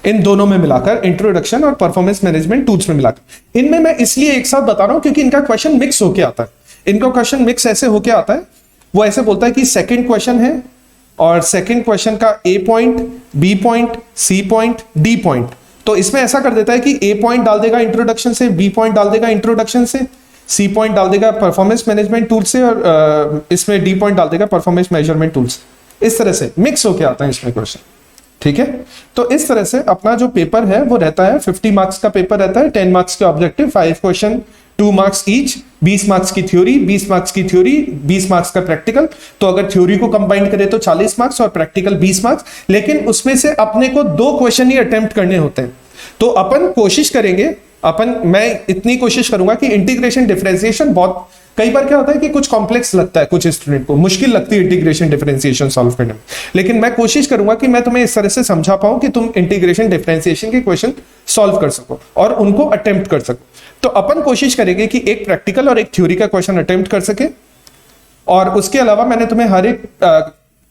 इन दोनों में मिलाकर, इंट्रोडक्शन और परफॉर्मेंस मैनेजमेंट टूल्स में मिलाकर। इनमें मैं इसलिए एक साथ बता रहा हूं क्योंकि इनका क्वेश्चन मिक्स होके आता है। इनका क्वेश्चन मिक्स ऐसे होके आता है, वो ऐसे बोलता है कि सेकंड क्वेश्चन है और सेकंड क्वेश्चन का A point, B point, C point, D point. तो इसमें ऐसा कर देता है कि ए पॉइंट डाल देगा इंट्रोडक्शन से, बी पॉइंट डाल देगा इंट्रोडक्शन से, सी पॉइंट डाल देगा परफॉर्मेंस मैनेजमेंट टूल से, और इसमें डी पॉइंट डाल देगा परफॉर्मेंस मेजरमेंट टूल्स। इस तरह से मिक्स होके आता है इसमें क्वेश्चन, ठीक है। तो इस तरह से अपना जो पेपर है वो रहता है, 50 मार्क्स का पेपर रहता है, 10 मार्क्स के objective, 5 question, 2 marks each, 20 marks की थ्योरी, 20 मार्क्स की थ्योरी, 20 मार्क्स का प्रैक्टिकल। तो अगर थ्योरी को कंबाइन करें तो 40 मार्क्स और प्रैक्टिकल 20 मार्क्स। लेकिन उसमें से अपने को 2 क्वेश्चन ही अटेम्प्ट करने होते हैं। तो अपन कोशिश करेंगे मैं इतनी कोशिश करूंगा कि इंटीग्रेशन डिफरेंशिएशन बहुत, कई बार क्या होता है कि कुछ कॉम्प्लेक्स लगता है, कुछ स्टूडेंट को मुश्किल लगती है इंटीग्रेशन डिफरेंशिएशन सॉल्व करने में, लेकिन मैं कोशिश करूंगा कि मैं तुम्हें इस तरह से समझा पाऊं कि तुम इंटीग्रेशन डिफरेंशिएशन के क्वेश्चन सॉल्व कर सको और उनको अटेम्प्ट कर सको। तो अपन कोशिश करेंगे कि एक प्रैक्टिकल और एक थ्योरी का क्वेश्चन अटेम्प्ट कर सके, और उसके अलावा मैंने तुम्हें हर एक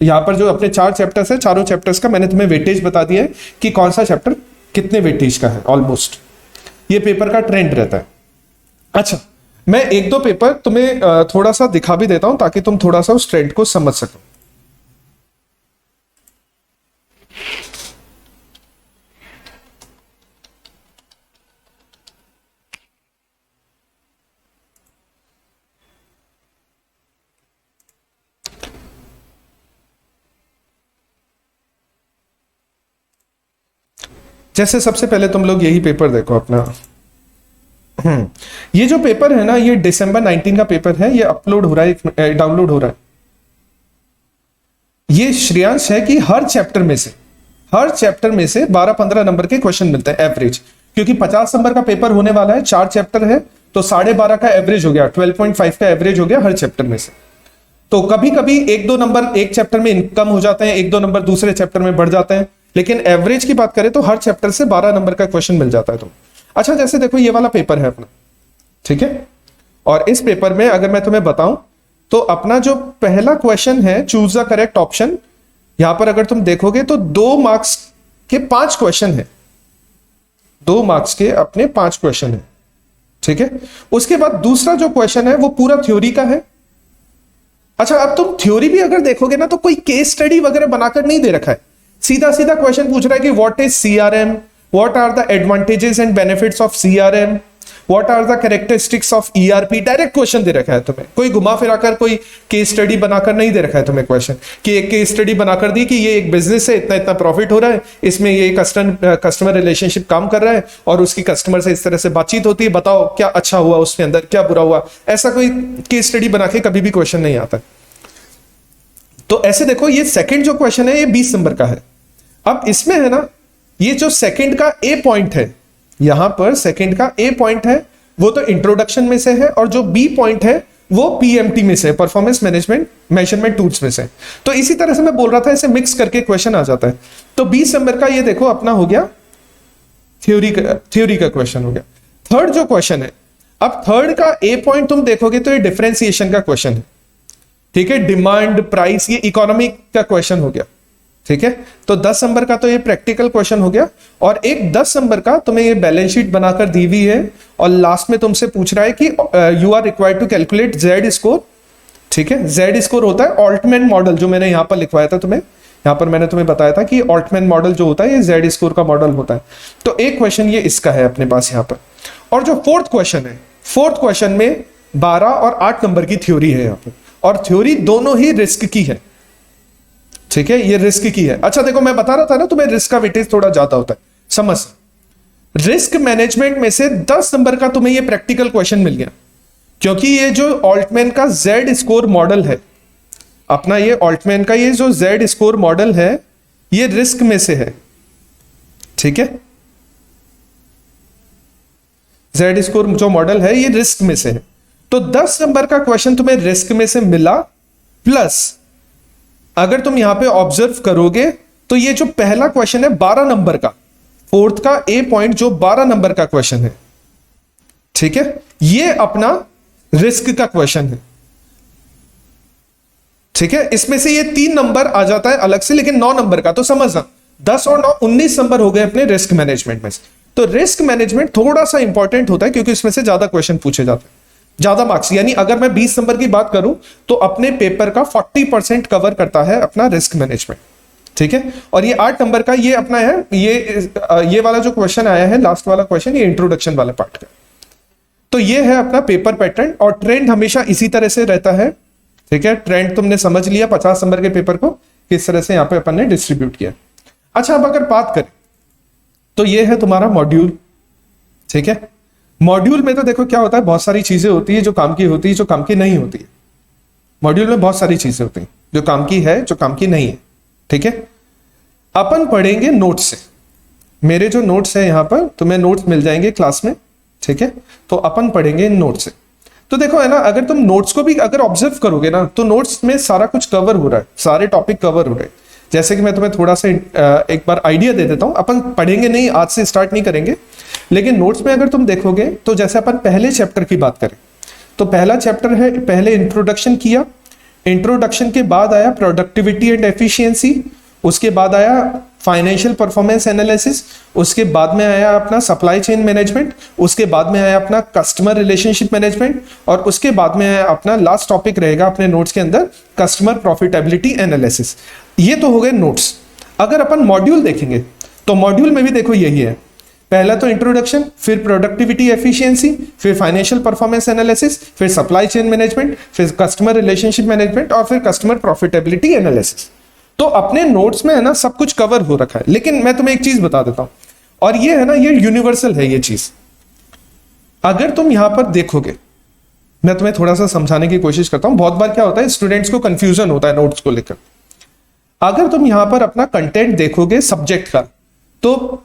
यहाँ पर जो अपने 4 चैप्टर्स है, चारों चैप्टर्स का मैंने तुम्हें वेटेज बता दिया है कि कौन सा चैप्टर कितने वेटेज का है। ऑलमोस्ट ये पेपर का ट्रेंड रहता है। अच्छा, मैं एक दो पेपर तुम्हें थोड़ा सा दिखा भी देता हूं ताकि तुम थोड़ा सा उस ट्रेंड को समझ सको। जैसे सबसे पहले तुम लोग यही पेपर देखो अपना। ये जो पेपर है ना, ये दिसंबर 19 का पेपर है, ये अपलोड हो रहा है, डाउनलोड हो रहा है। ये श्रेयांश है कि हर चैप्टर में से 12-15 नंबर के क्वेश्चन मिलते हैं एवरेज, क्योंकि 50 नंबर का पेपर होने वाला है, 4 चैप्टर है, तो 12.5 का एवरेज हो गया, 12.5 का एवरेज हो गया हर चैप्टर में से। तो कभी कभी 1-2 नंबर एक चैप्टर में कम हो जाते हैं, 1-2 नंबर दूसरे चैप्टर में बढ़ जाते हैं, लेकिन एवरेज की बात करें तो हर चैप्टर से 12 नंबर का क्वेश्चन मिल जाता है तुम। अच्छा, जैसे देखो ये वाला पेपर है अपना, ठीक है, और इस पेपर में अगर मैं तुम्हें बताऊं तो अपना जो पहला क्वेश्चन है, चूज द करेक्ट ऑप्शन, यहां पर अगर तुम देखोगे तो 2 मार्क्स के 5 क्वेश्चन है, 2 मार्क्स के अपने 5 क्वेश्चन है, ठीक है। उसके बाद दूसरा जो क्वेश्चन है वो पूरा थ्योरी का है। अच्छा, अब तुम थ्योरी भी अगर देखोगे ना तो कोई केस स्टडी वगैरह बनाकर नहीं दे रखा है, सीधा सीधा क्वेश्चन पूछ रहा है कि what is CRM, what are the advantages and benefits of CRM, what are the characteristics of ERP. Direct question दे रखा है तुम्हें, कोई घुमा फिराकर कोई केस स्टडी बनाकर नहीं दे रखा है तुम्हें क्वेश्चन, कि एक केस स्टडी बनाकर दी कि ये एक बिजनेस है, इतना इतना प्रॉफिट हो रहा है, इसमें ये कस्टमर रिलेशनशिप काम कर रहा है और उसकी कस्टमर से इस तरह से बातचीत होती है, बताओ क्या अच्छा हुआ उसके अंदर, क्या बुरा हुआ। ऐसा कोई केस स्टडी बना के कभी भी क्वेश्चन नहीं आता। तो ऐसे देखो, ये सेकंड जो क्वेश्चन है ये 20 नंबर का है। अब इसमें है ना, ये जो सेकंड का ए पॉइंट है, यहां पर सेकंड का ए पॉइंट है वो तो इंट्रोडक्शन में से है, और जो बी पॉइंट है वो पीएमटी में से, परफॉर्मेंस मैनेजमेंट मेजरमेंट टूल्स में से। तो इसी तरह से मैं बोल रहा था, इसे मिक्स करके क्वेश्चन आ जाता है। तो 20 नंबर का ये देखो अपना हो गया थ्योरी का क्वेश्चन हो गया। थर्ड जो क्वेश्चन है, अब थर्ड का ए पॉइंट तुम देखोगे तो ये डिफरेंशिएशन का क्वेश्चन है, ठीक है, डिमांड प्राइस, ये इकोनॉमी का क्वेश्चन हो गया, ठीक है। तो 10 नंबर का तो ये प्रैक्टिकल क्वेश्चन हो गया, और एक 10 नंबर का तुम्हें ये बैलेंस शीट बनाकर दी हुई है, और लास्ट में तुमसे पूछ रहा है कि you are required to calculate Z score, ठीक है। जेड स्कोर होता है ऑल्टमैन मॉडल, जो मैंने यहां पर लिखवाया था तुम्हें, यहां पर मैंने तुम्हें बताया था कि ऑल्टमैन मॉडल जो होता है ये जेड स्कोर का मॉडल होता है। तो एक क्वेश्चन ये इसका है अपने पास यहां पर। और जो फोर्थ क्वेश्चन है, फोर्थ क्वेश्चन में 12 और 8 नंबर की थ्योरी है यहां पर, और थ्योरी दोनों ही रिस्क की है, ठीक है, ये रिस्क की है। अच्छा देखो, मैं बता रहा था ना तुम्हें रिस्क का वेटेज थोड़ा ज्यादा होता है, समझ। रिस्क मैनेजमेंट में से 10 नंबर का तुम्हें ये प्रैक्टिकल क्वेश्चन मिल गया, क्योंकि ये जो ऑल्टमैन का जेड स्कोर मॉडल है अपना, ये ऑल्टमैन का ये जो जेड स्कोर मॉडल है ये रिस्क में से है, ठीक है। जेड स्कोर जो मॉडल है ये रिस्क में से है। तो 10 नंबर का क्वेश्चन तुम्हें रिस्क में से मिला, प्लस अगर तुम यहां पे ऑब्जर्व करोगे तो ये जो पहला क्वेश्चन है 12 नंबर का, फोर्थ का ए पॉइंट जो 12 नंबर का क्वेश्चन है, ठीक है, ये अपना रिस्क का क्वेश्चन है, ठीक है। इसमें से ये 3 नंबर आ जाता है अलग से, लेकिन 9 नंबर का तो समझना, 10 और 9 19 नंबर हो गए अपने रिस्क मैनेजमेंट में से। तो रिस्क मैनेजमेंट थोड़ा सा इंपॉर्टेंट होता है, क्योंकि इसमें से ज्यादा क्वेश्चन पूछे जाते हैं, ज्यादा मार्क्स, यानी अगर मैं 20 नंबर की बात करूं तो अपने पेपर का 40% कवर करता है अपना रिस्क मैनेजमेंट, ठीक है। और ये 8 नंबर का ये अपना है, ये वाला जो क्वेश्चन आया है लास्ट वाला क्वेश्चन, ये इंट्रोडक्शन वाला पार्ट का। तो ये है अपना पेपर पैटर्न, और ट्रेंड हमेशा इसी तरह से रहता है, ठीक है। ट्रेंड तुमने समझ लिया 50 नंबर के पेपर को किस तरह से यहां पे अपन ने डिस्ट्रीब्यूट किया। अच्छा, अब अगर बात करें तो ये है तुम्हारा मॉड्यूल, ठीक है। मॉड्यूल में तो देखो क्या होता है, बहुत सारी चीजें होती है जो काम की होती है, जो काम की नहीं होती है। मॉड्यूल में बहुत सारी चीजें होती हैं जो काम की है, जो काम की नहीं है, ठीक है। अपन पढ़ेंगे नोट्स से, मेरे जो नोट्स है यहां पर तुम्हें नोट्स मिल जाएंगे क्लास में, ठीक है, तो अपन पढ़ेंगे इन नोट से। तो देखो है ना, अगर तुम नोट्स को भी अगर ऑब्जर्व करोगे ना, तो नोट्स में सारा कुछ कवर हो रहा है, सारे टॉपिक कवर हो रहे हैं। जैसे कि मैं तुम्हें थोड़ा सा एक बार आइडिया दे देता हूं, अपन पढ़ेंगे नहीं, आज से स्टार्ट नहीं करेंगे, लेकिन नोट्स में अगर तुम देखोगे तो जैसे अपन पहले चैप्टर की बात करें तो पहला चैप्टर है, पहले इंट्रोडक्शन किया, इंट्रोडक्शन के बाद आया प्रोडक्टिविटी एंड एफिशिएंसी, उसके बाद आया फाइनेंशियल परफॉर्मेंस एनालिसिस, उसके बाद में आया अपना सप्लाई चेन मैनेजमेंट, उसके बाद में आया अपना कस्टमर रिलेशनशिप मैनेजमेंट, और उसके बाद में आया अपना लास्ट टॉपिक रहेगा अपने नोट्स के अंदर कस्टमर प्रॉफिटेबिलिटी एनालिसिस। ये तो हो गए नोट्स। अगर अपन मॉड्यूल देखेंगे तो मॉड्यूल में भी देखो यही है, पहला तो इंट्रोडक्शन, फिर प्रोडक्टिविटी एफिशिएंसी, फिर फाइनेंशियल परफॉर्मेंस एनालिसिस, फिर सप्लाई चेन मैनेजमेंट, फिर कस्टमर रिलेशनशिप मैनेजमेंट, और फिर कस्टमर प्रॉफिटेबिलिटी एनालिसिस। तो अपने नोट्स में है ना सब कुछ कवर हो रखा है। लेकिन मैं तुम्हें एक चीज बता देता हूं, और ये है ना, ये यूनिवर्सल है ये चीज। अगर तुम यहां पर देखोगे, मैं तुम्हें थोड़ा सा समझाने की कोशिश करता हूं, बहुत बार क्या होता है स्टूडेंट्स को कंफ्यूजन होता है नोट्स को लेकर। अगर तुम यहां पर अपना कंटेंट देखोगे सब्जेक्ट का, तो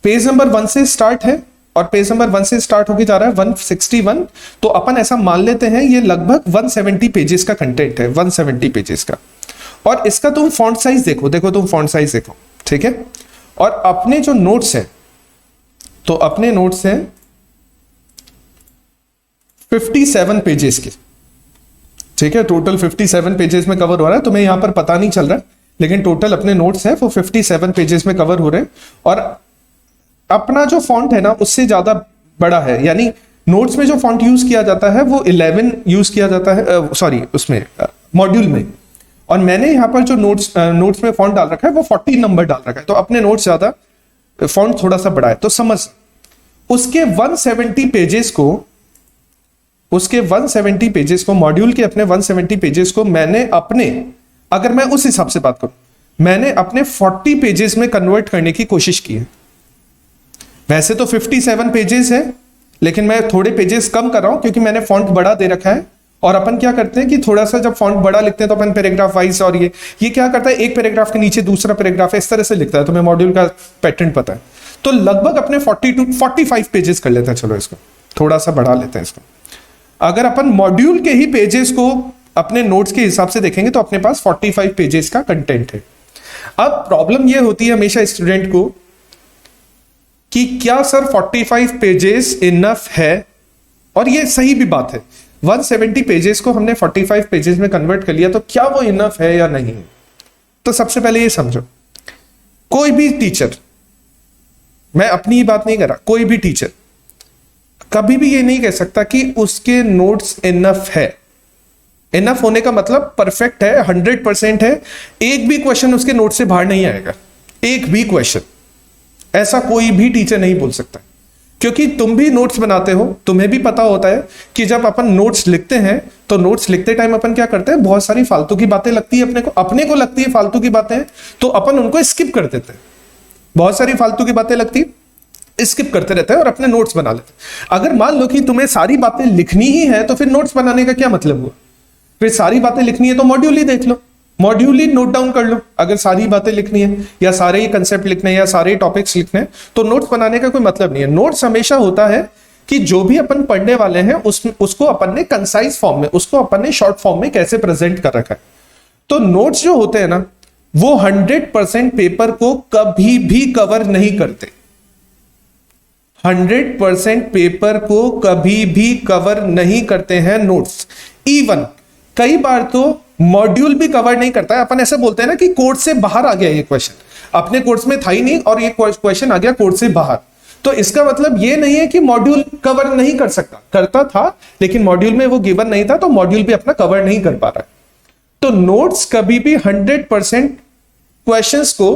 पेज नंबर 1 से स्टार्ट है, और पेज नंबर 1 से स्टार्ट होके जा रहा है 161, तो अपन ऐसा मान लेते हैं ये लगभग 170 पेजेस का कंटेंट है, 170 पेजेस का। और इसका तुम फॉन्ट साइज देखो तुम फॉन्ट साइज देखो, ठीक है। और अपने जो नोट्स हैं, तो अपने नोट्स हैं 57 पेजेस के, ठीक है, टोटल 57 पेजेस में कवर हो रहा है। तुम्हें यहां पर पता नहीं चल रहा है, लेकिन टोटल अपने नोट्स हैं वो 57 पेजेस में कवर हो रहे हैं। और अपना जो फॉन्ट है ना उससे ज्यादा बड़ा है, यानी नोट्स में जो फॉन्ट यूज किया जाता है वो 11 यूज किया जाता है, सॉरी उसमें मॉड्यूल में, और मैंने यहां पर जो नोट्स में फॉन्ट डाल रखा है वो 40 नंबर डाल रखा है, तो अपने नोट्स ज्यादा, फॉन्ट थोड़ा सा बड़ा है। तो समझ, उसके 170 पेजेस को मॉड्यूल के अपने 170 पेजेस को मैंने अपने, अगर मैं उस हिसाब से बात करूं, मैंने अपने 40 पेजेस में कन्वर्ट करने की कोशिश की है। वैसे तो 57 पेजेस है, लेकिन मैं थोड़े पेजेस कम कर रहा हूं क्योंकि मैंने फॉन्ट बड़ा दे रखा है। और अपन क्या करते हैं कि थोड़ा सा जब फॉन्ट बड़ा लिखते हैं तो अपन पैराग्राफ वाइज, और ये क्या करता है, एक पैराग्राफ के नीचे दूसरा पैराग्राफ है, इस तरह से लिखता है। तुम्हें मॉड्यूल का पैटर्न पता है, तो लगभग अपने 45 पेजेस कर लेते हैं। चलो इसको थोड़ा सा बढ़ा लेते हैं इसको। अगर अपन मॉड्यूल के ही पेजेस को अपने नोट्स के हिसाब से देखेंगे तो अपने पास 45 पेजेस का कंटेंट है। अब प्रॉब्लम यह होती है हमेशा स्टूडेंट को कि क्या सर 45 पेजेस इनफ है, और ये सही भी बात है। 170 पेजेस को हमने 45 पेजेस में कन्वर्ट कर लिया, तो क्या वो इनफ है या नहीं। तो सबसे पहले ये समझो, कोई भी टीचर, मैं अपनी ही बात नहीं कर रहा, कोई भी टीचर कभी भी ये नहीं कह सकता कि उसके नोट्स इनफ है। इनफ होने का मतलब परफेक्ट है, 100% है, एक भी क्वेश्चन उसके नोट से बाहर नहीं आएगा, एक भी क्वेश्चन, ऐसा कोई भी टीचर नहीं बोल सकता। क्योंकि तुम भी नोट्स बनाते हो, तुम्हें भी पता होता है कि जब अपन नोट्स लिखते हैं तो नोट्स लिखते टाइम अपन क्या करते हैं, बहुत सारी फालतू की बातें लगती है अपने को लगती है फालतू की बातें, तो अपन उनको स्किप कर देते हैं। बहुत सारी फालतू की बातें लगती स्किप करते रहते हैं और अपने नोट्स बना लेते हैं। अगर मान लो कि तुम्हें सारी बातें लिखनी ही है तो फिर नोट्स बनाने का क्या मतलब हुआ। फिर सारी बातें लिखनी है तो मॉड्यूल ही देख लो, मॉड्यूल ही नोट डाउन कर लो। अगर सारी बातें लिखनी है या सारे ही कंसेप्ट लिखने हैं या सारे टॉपिक्स लिखने हैं तो नोट्स बनाने का कोई मतलब नहीं है। नोट्स हमेशा होता है कि जो भी अपन पढ़ने वाले हैं उसको अपन ने कंसाइज फॉर्म में, उसको अपन ने शॉर्ट फॉर्म में कैसे प्रेजेंट कर रखा है। तो नोट्स जो होते हैं ना वो 100% पेपर को कभी भी कवर नहीं करते। 100% पेपर को कभी भी कवर नहीं करते हैं नोट्स। इवन कई बार तो मॉड्यूल भी कवर नहीं करता है। अपन ऐसे बोलते हैं ना कि कोर्स से बाहर आ गया ये क्वेश्चन, अपने कोर्स में था ही नहीं और ये क्वेश्चन आ गया कोर्स से बाहर। तो इसका मतलब ये नहीं है कि मॉड्यूल कवर नहीं कर सकता, करता था लेकिन मॉड्यूल में वो गिवन नहीं था तो मॉड्यूल भी अपना कवर नहीं कर पा रहा है। तो नोट्स कभी भी 100% क्वेश्चंस को,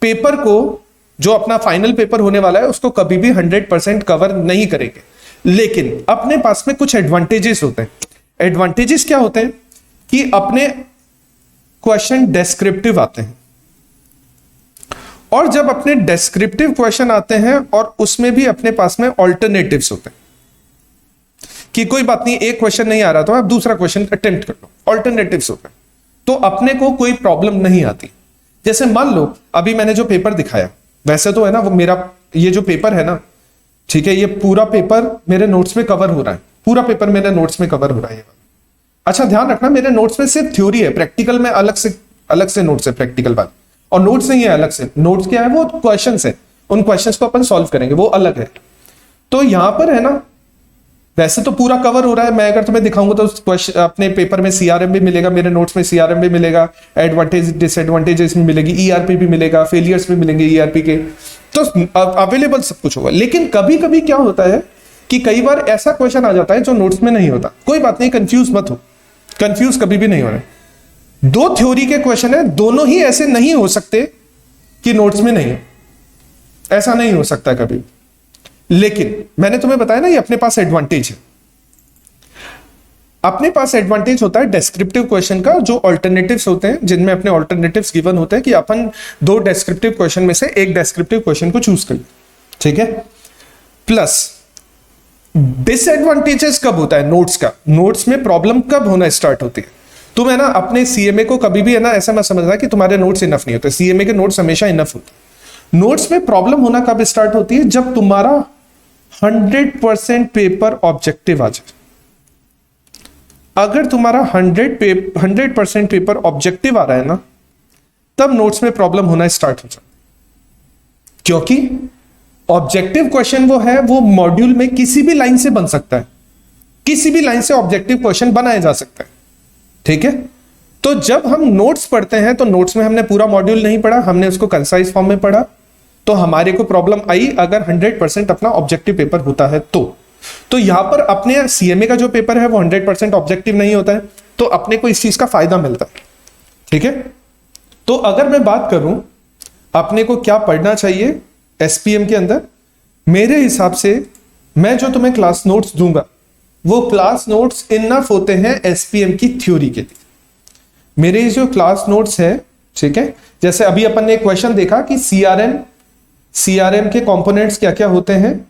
पेपर को, जो अपना फाइनल पेपर होने वाला है उसको कभी भी 100% कवर नहीं करेंगे। लेकिन अपने पास में कुछ एडवांटेजेस होते हैं। एडवांटेजेस क्या होते हैं कि अपने क्वेश्चन डेस्क्रिप्टिव आते हैं, और जब अपने डेस्क्रिप्टिव क्वेश्चन आते हैं और उसमें भी अपने पास में ऑल्टरनेटिव्स होते हैं कि कोई बात नहीं, एक क्वेश्चन नहीं आ रहा तो आप दूसरा क्वेश्चन अटेम्प्ट कर लो, ऑल्टरनेटिव्स होते हैं, तो अपने को कोई प्रॉब्लम नहीं आती। जैसे मान लो अभी मैंने जो पेपर दिखाया, वैसे तो है ना वो मेरा ये जो पेपर है ना ठीक है, ये पूरा पेपर मेरे नोट्स में कवर हो रहा है, पूरा पेपर मेरे नोट्स में कवर हो रहा है ये वाला। अच्छा ध्यान रखना, मेरे नोट्स में सिर्फ थ्योरी है, प्रैक्टिकल में अलग से नोट्स है, प्रैक्टिकल बात। और नोट्स नहीं है अलग से, नोट्स क्या है, वो क्वेश्चंस है, उन क्वेश्चंस को अपन सॉल्व करेंगे, वो अलग है। तो यहां पर है ना, वैसे तो पूरा कवर हो रहा है, मैं अगर तुम्हें दिखाऊंगा तो क्वेश्चन अपने पेपर में सीआरएम भी मिलेगा, मेरे नोट्स में सीआरएम भी मिलेगा, एडवांटेज डिसएडवांटेजेस भी मिलेगी, ईआरपी भी मिलेगा, फेलियर्स भी मिलेंगे ईआरपी के, तो अवेलेबल सब कुछ होगा। लेकिन कभी कभी क्या होता है कि कई बार ऐसा क्वेश्चन आ जाता है जो नोट्स में नहीं होता। कोई बात नहीं, कंफ्यूज मत हो, कंफ्यूज कभी भी नहीं हो रहा। दो थ्योरी के क्वेश्चन है, दोनों ही ऐसे नहीं हो सकते कि नोट्स में नहीं है, ऐसा नहीं हो सकता कभी। लेकिन मैंने तुम्हें बताया ना, ये अपने पास एडवांटेज है, अपने पास एडवांटेज होता है डेस्क्रिप्टिव क्वेश्चन का, जो ऑल्टरनेटिव्स होते हैं, जिनमें अपने ऑल्टरनेटिव्स गिवन होते हैं कि अपन दो डेस्क्रिप्टिव क्वेश्चन में से एक डेस्क्रिप्टिव क्वेश्चन को चूज करें, ठीक है। प्लस डिसएडवांटेजेस कब होता है नोट्स का, नोट्स में प्रॉब्लम कब होना स्टार्ट होती है। तुम है ना अपने सीएमए को कभी भी है ना ऐसा मत समझना कि तुम्हारे नोट्स इनफ नहीं होते, सीएमए के नोट्स हमेशा इनफ होते। नोट्स में प्रॉब्लम होना कब स्टार्ट होती है, जब तुम्हारा 100% पेपर ऑब्जेक्टिव आ जाए। अगर तुम्हारा 100% पेपर ऑब्जेक्टिव आ रहा है ना, तब नोट्स में प्रॉब्लम होना स्टार्ट हो जाए, क्योंकि ऑब्जेक्टिव क्वेश्चन वो है, वो मॉड्यूल में किसी भी लाइन से बन सकता है, किसी भी लाइन से ऑब्जेक्टिव क्वेश्चन बनाया जा सकता है, ठीक है। तो जब हम नोट्स पढ़ते हैं तो नोट्स में हमने पूरा मॉड्यूल नहीं पढ़ा, हमने उसको कंसाइज फॉर्म में पढ़ा, तो हमारे को प्रॉब्लम आई अगर 100% अपना ऑब्जेक्टिव पेपर होता है तो यहां पर अपने सीएमए का जो पेपर है वो 100% ऑब्जेक्टिव नहीं होता है, तो अपने को इस चीज का फायदा मिलता है, ठीक है। तो अगर मैं बात करूं अपने को क्या पढ़ना चाहिए एसपीएम के अंदर, मेरे हिसाब से मैं जो तुम्हें क्लास नोट्स दूंगा वो क्लास नोट्स इनफ होते हैं एसपीएम की थ्योरी के लिए। मेरे जो क्लास नोट्स है, ठीक है, जैसे अभी अपन ने क्वेश्चन देखा कि सीआरएम के कंपोनेंट्स क्या क्या होते हैं,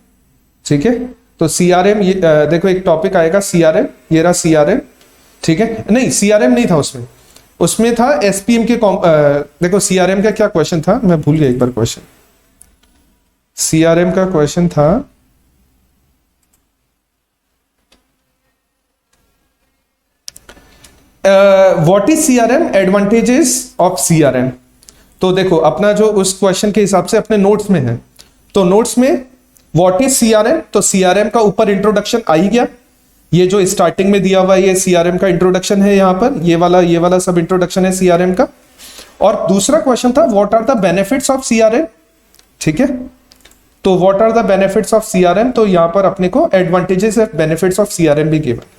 ठीक है। तो सीआरएम देखो एक टॉपिक आएगा सीआरएम, ये रहा सीआरएम, ठीक है। नहीं सीआरएम नहीं था उसमें था एसपीएम के देखो सीआरएम का क्या क्वेश्चन था, मैं भूल गया एक बार क्वेश्चन। सीआरएम का क्वेश्चन था what is CRM, advantages of CRM. तो देखो अपना जो उस क्वेश्चन के हिसाब से अपने नोट्स में है, तो नोट्स में व्हाट इज सीआरएम, तो सीआरएम का ऊपर इंट्रोडक्शन आ ही गया, ये जो स्टार्टिंग में दिया हुआ है ये सीआरएम का इंट्रोडक्शन है, यहां पर ये वाला सब इंट्रोडक्शन है सीआरएम का। और दूसरा क्वेश्चन था what are the benefits of CRM, ठीक है। तो what are the benefits of CRM, तो यहां पर अपने को advantages and benefits of CRM भी गिवन।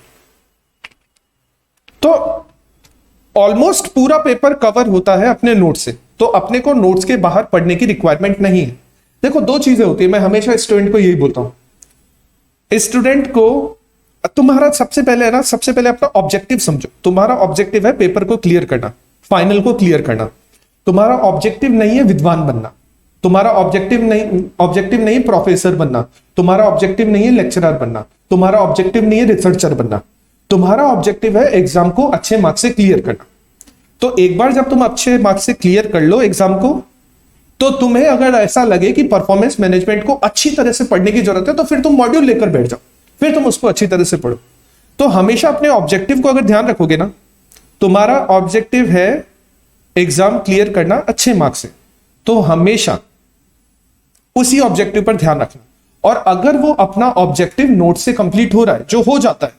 तो ऑलमोस्ट पूरा पेपर कवर होता है अपने नोट से, तो अपने को नोट्स के बाहर पढ़ने की रिक्वायरमेंट नहीं है। देखो दो चीजें होती है, मैं हमेशा स्टूडेंट को यही बोलता हूं, स्टूडेंट को तुम्हारा सबसे पहले अपना ऑब्जेक्टिव समझो। तुम्हारा ऑब्जेक्टिव है पेपर को क्लियर करना, फाइनल को क्लियर करना। तुम्हारा ऑब्जेक्टिव नहीं है विद्वान बनना, तुम्हारा ऑब्जेक्टिव नहीं प्रोफेसर बनना, तुम्हारा ऑब्जेक्टिव नहीं है लेक्चरर बनना, तुम्हारा ऑब्जेक्टिव नहीं है रिसर्चर बनना, तुम्हारा ऑब्जेक्टिव है एग्जाम को अच्छे मार्क्स से क्लियर करना। तो एक बार जब तुम अच्छे मार्क्स से क्लियर कर लो एग्जाम को, तो तुम्हें अगर ऐसा लगे कि परफॉर्मेंस मैनेजमेंट को अच्छी तरह से पढ़ने की जरूरत है, तो फिर तुम मॉड्यूल लेकर बैठ जाओ, फिर तुम उसको अच्छी तरह से पढ़ो। तो हमेशा अपने ऑब्जेक्टिव को अगर ध्यान रखोगे ना, तुम्हारा ऑब्जेक्टिव है एग्जाम क्लियर करना अच्छे मार्क्स से, तो हमेशा उसी ऑब्जेक्टिव पर ध्यान रखना। और अगर वो अपना ऑब्जेक्टिव नोट से कंप्लीट हो रहा है, जो हो जाता है,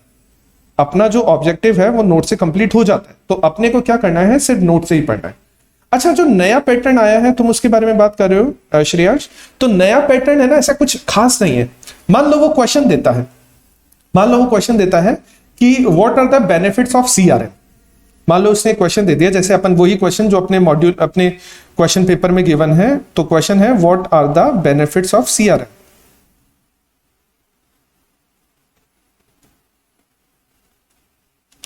अपना जो ऑब्जेक्टिव है वो नोट से कंप्लीट हो जाता है, तो अपने को क्या करना है, सिर्फ नोट से ही पढ़ना है। अच्छा, जो नया पैटर्न आया है तुम उसके बारे में बात कर रहे हो श्रेयांश, तो नया पैटर्न है ना, ऐसा कुछ खास नहीं है। मान लो वो क्वेश्चन देता है कि what are the benefits of CRM. मान लो उसने क्वेश्चन दे दिया, जैसे अपन वही क्वेश्चन जो अपने क्वेश्चन पेपर में गिवन है, तो क्वेश्चन है what are the benefits of CRM.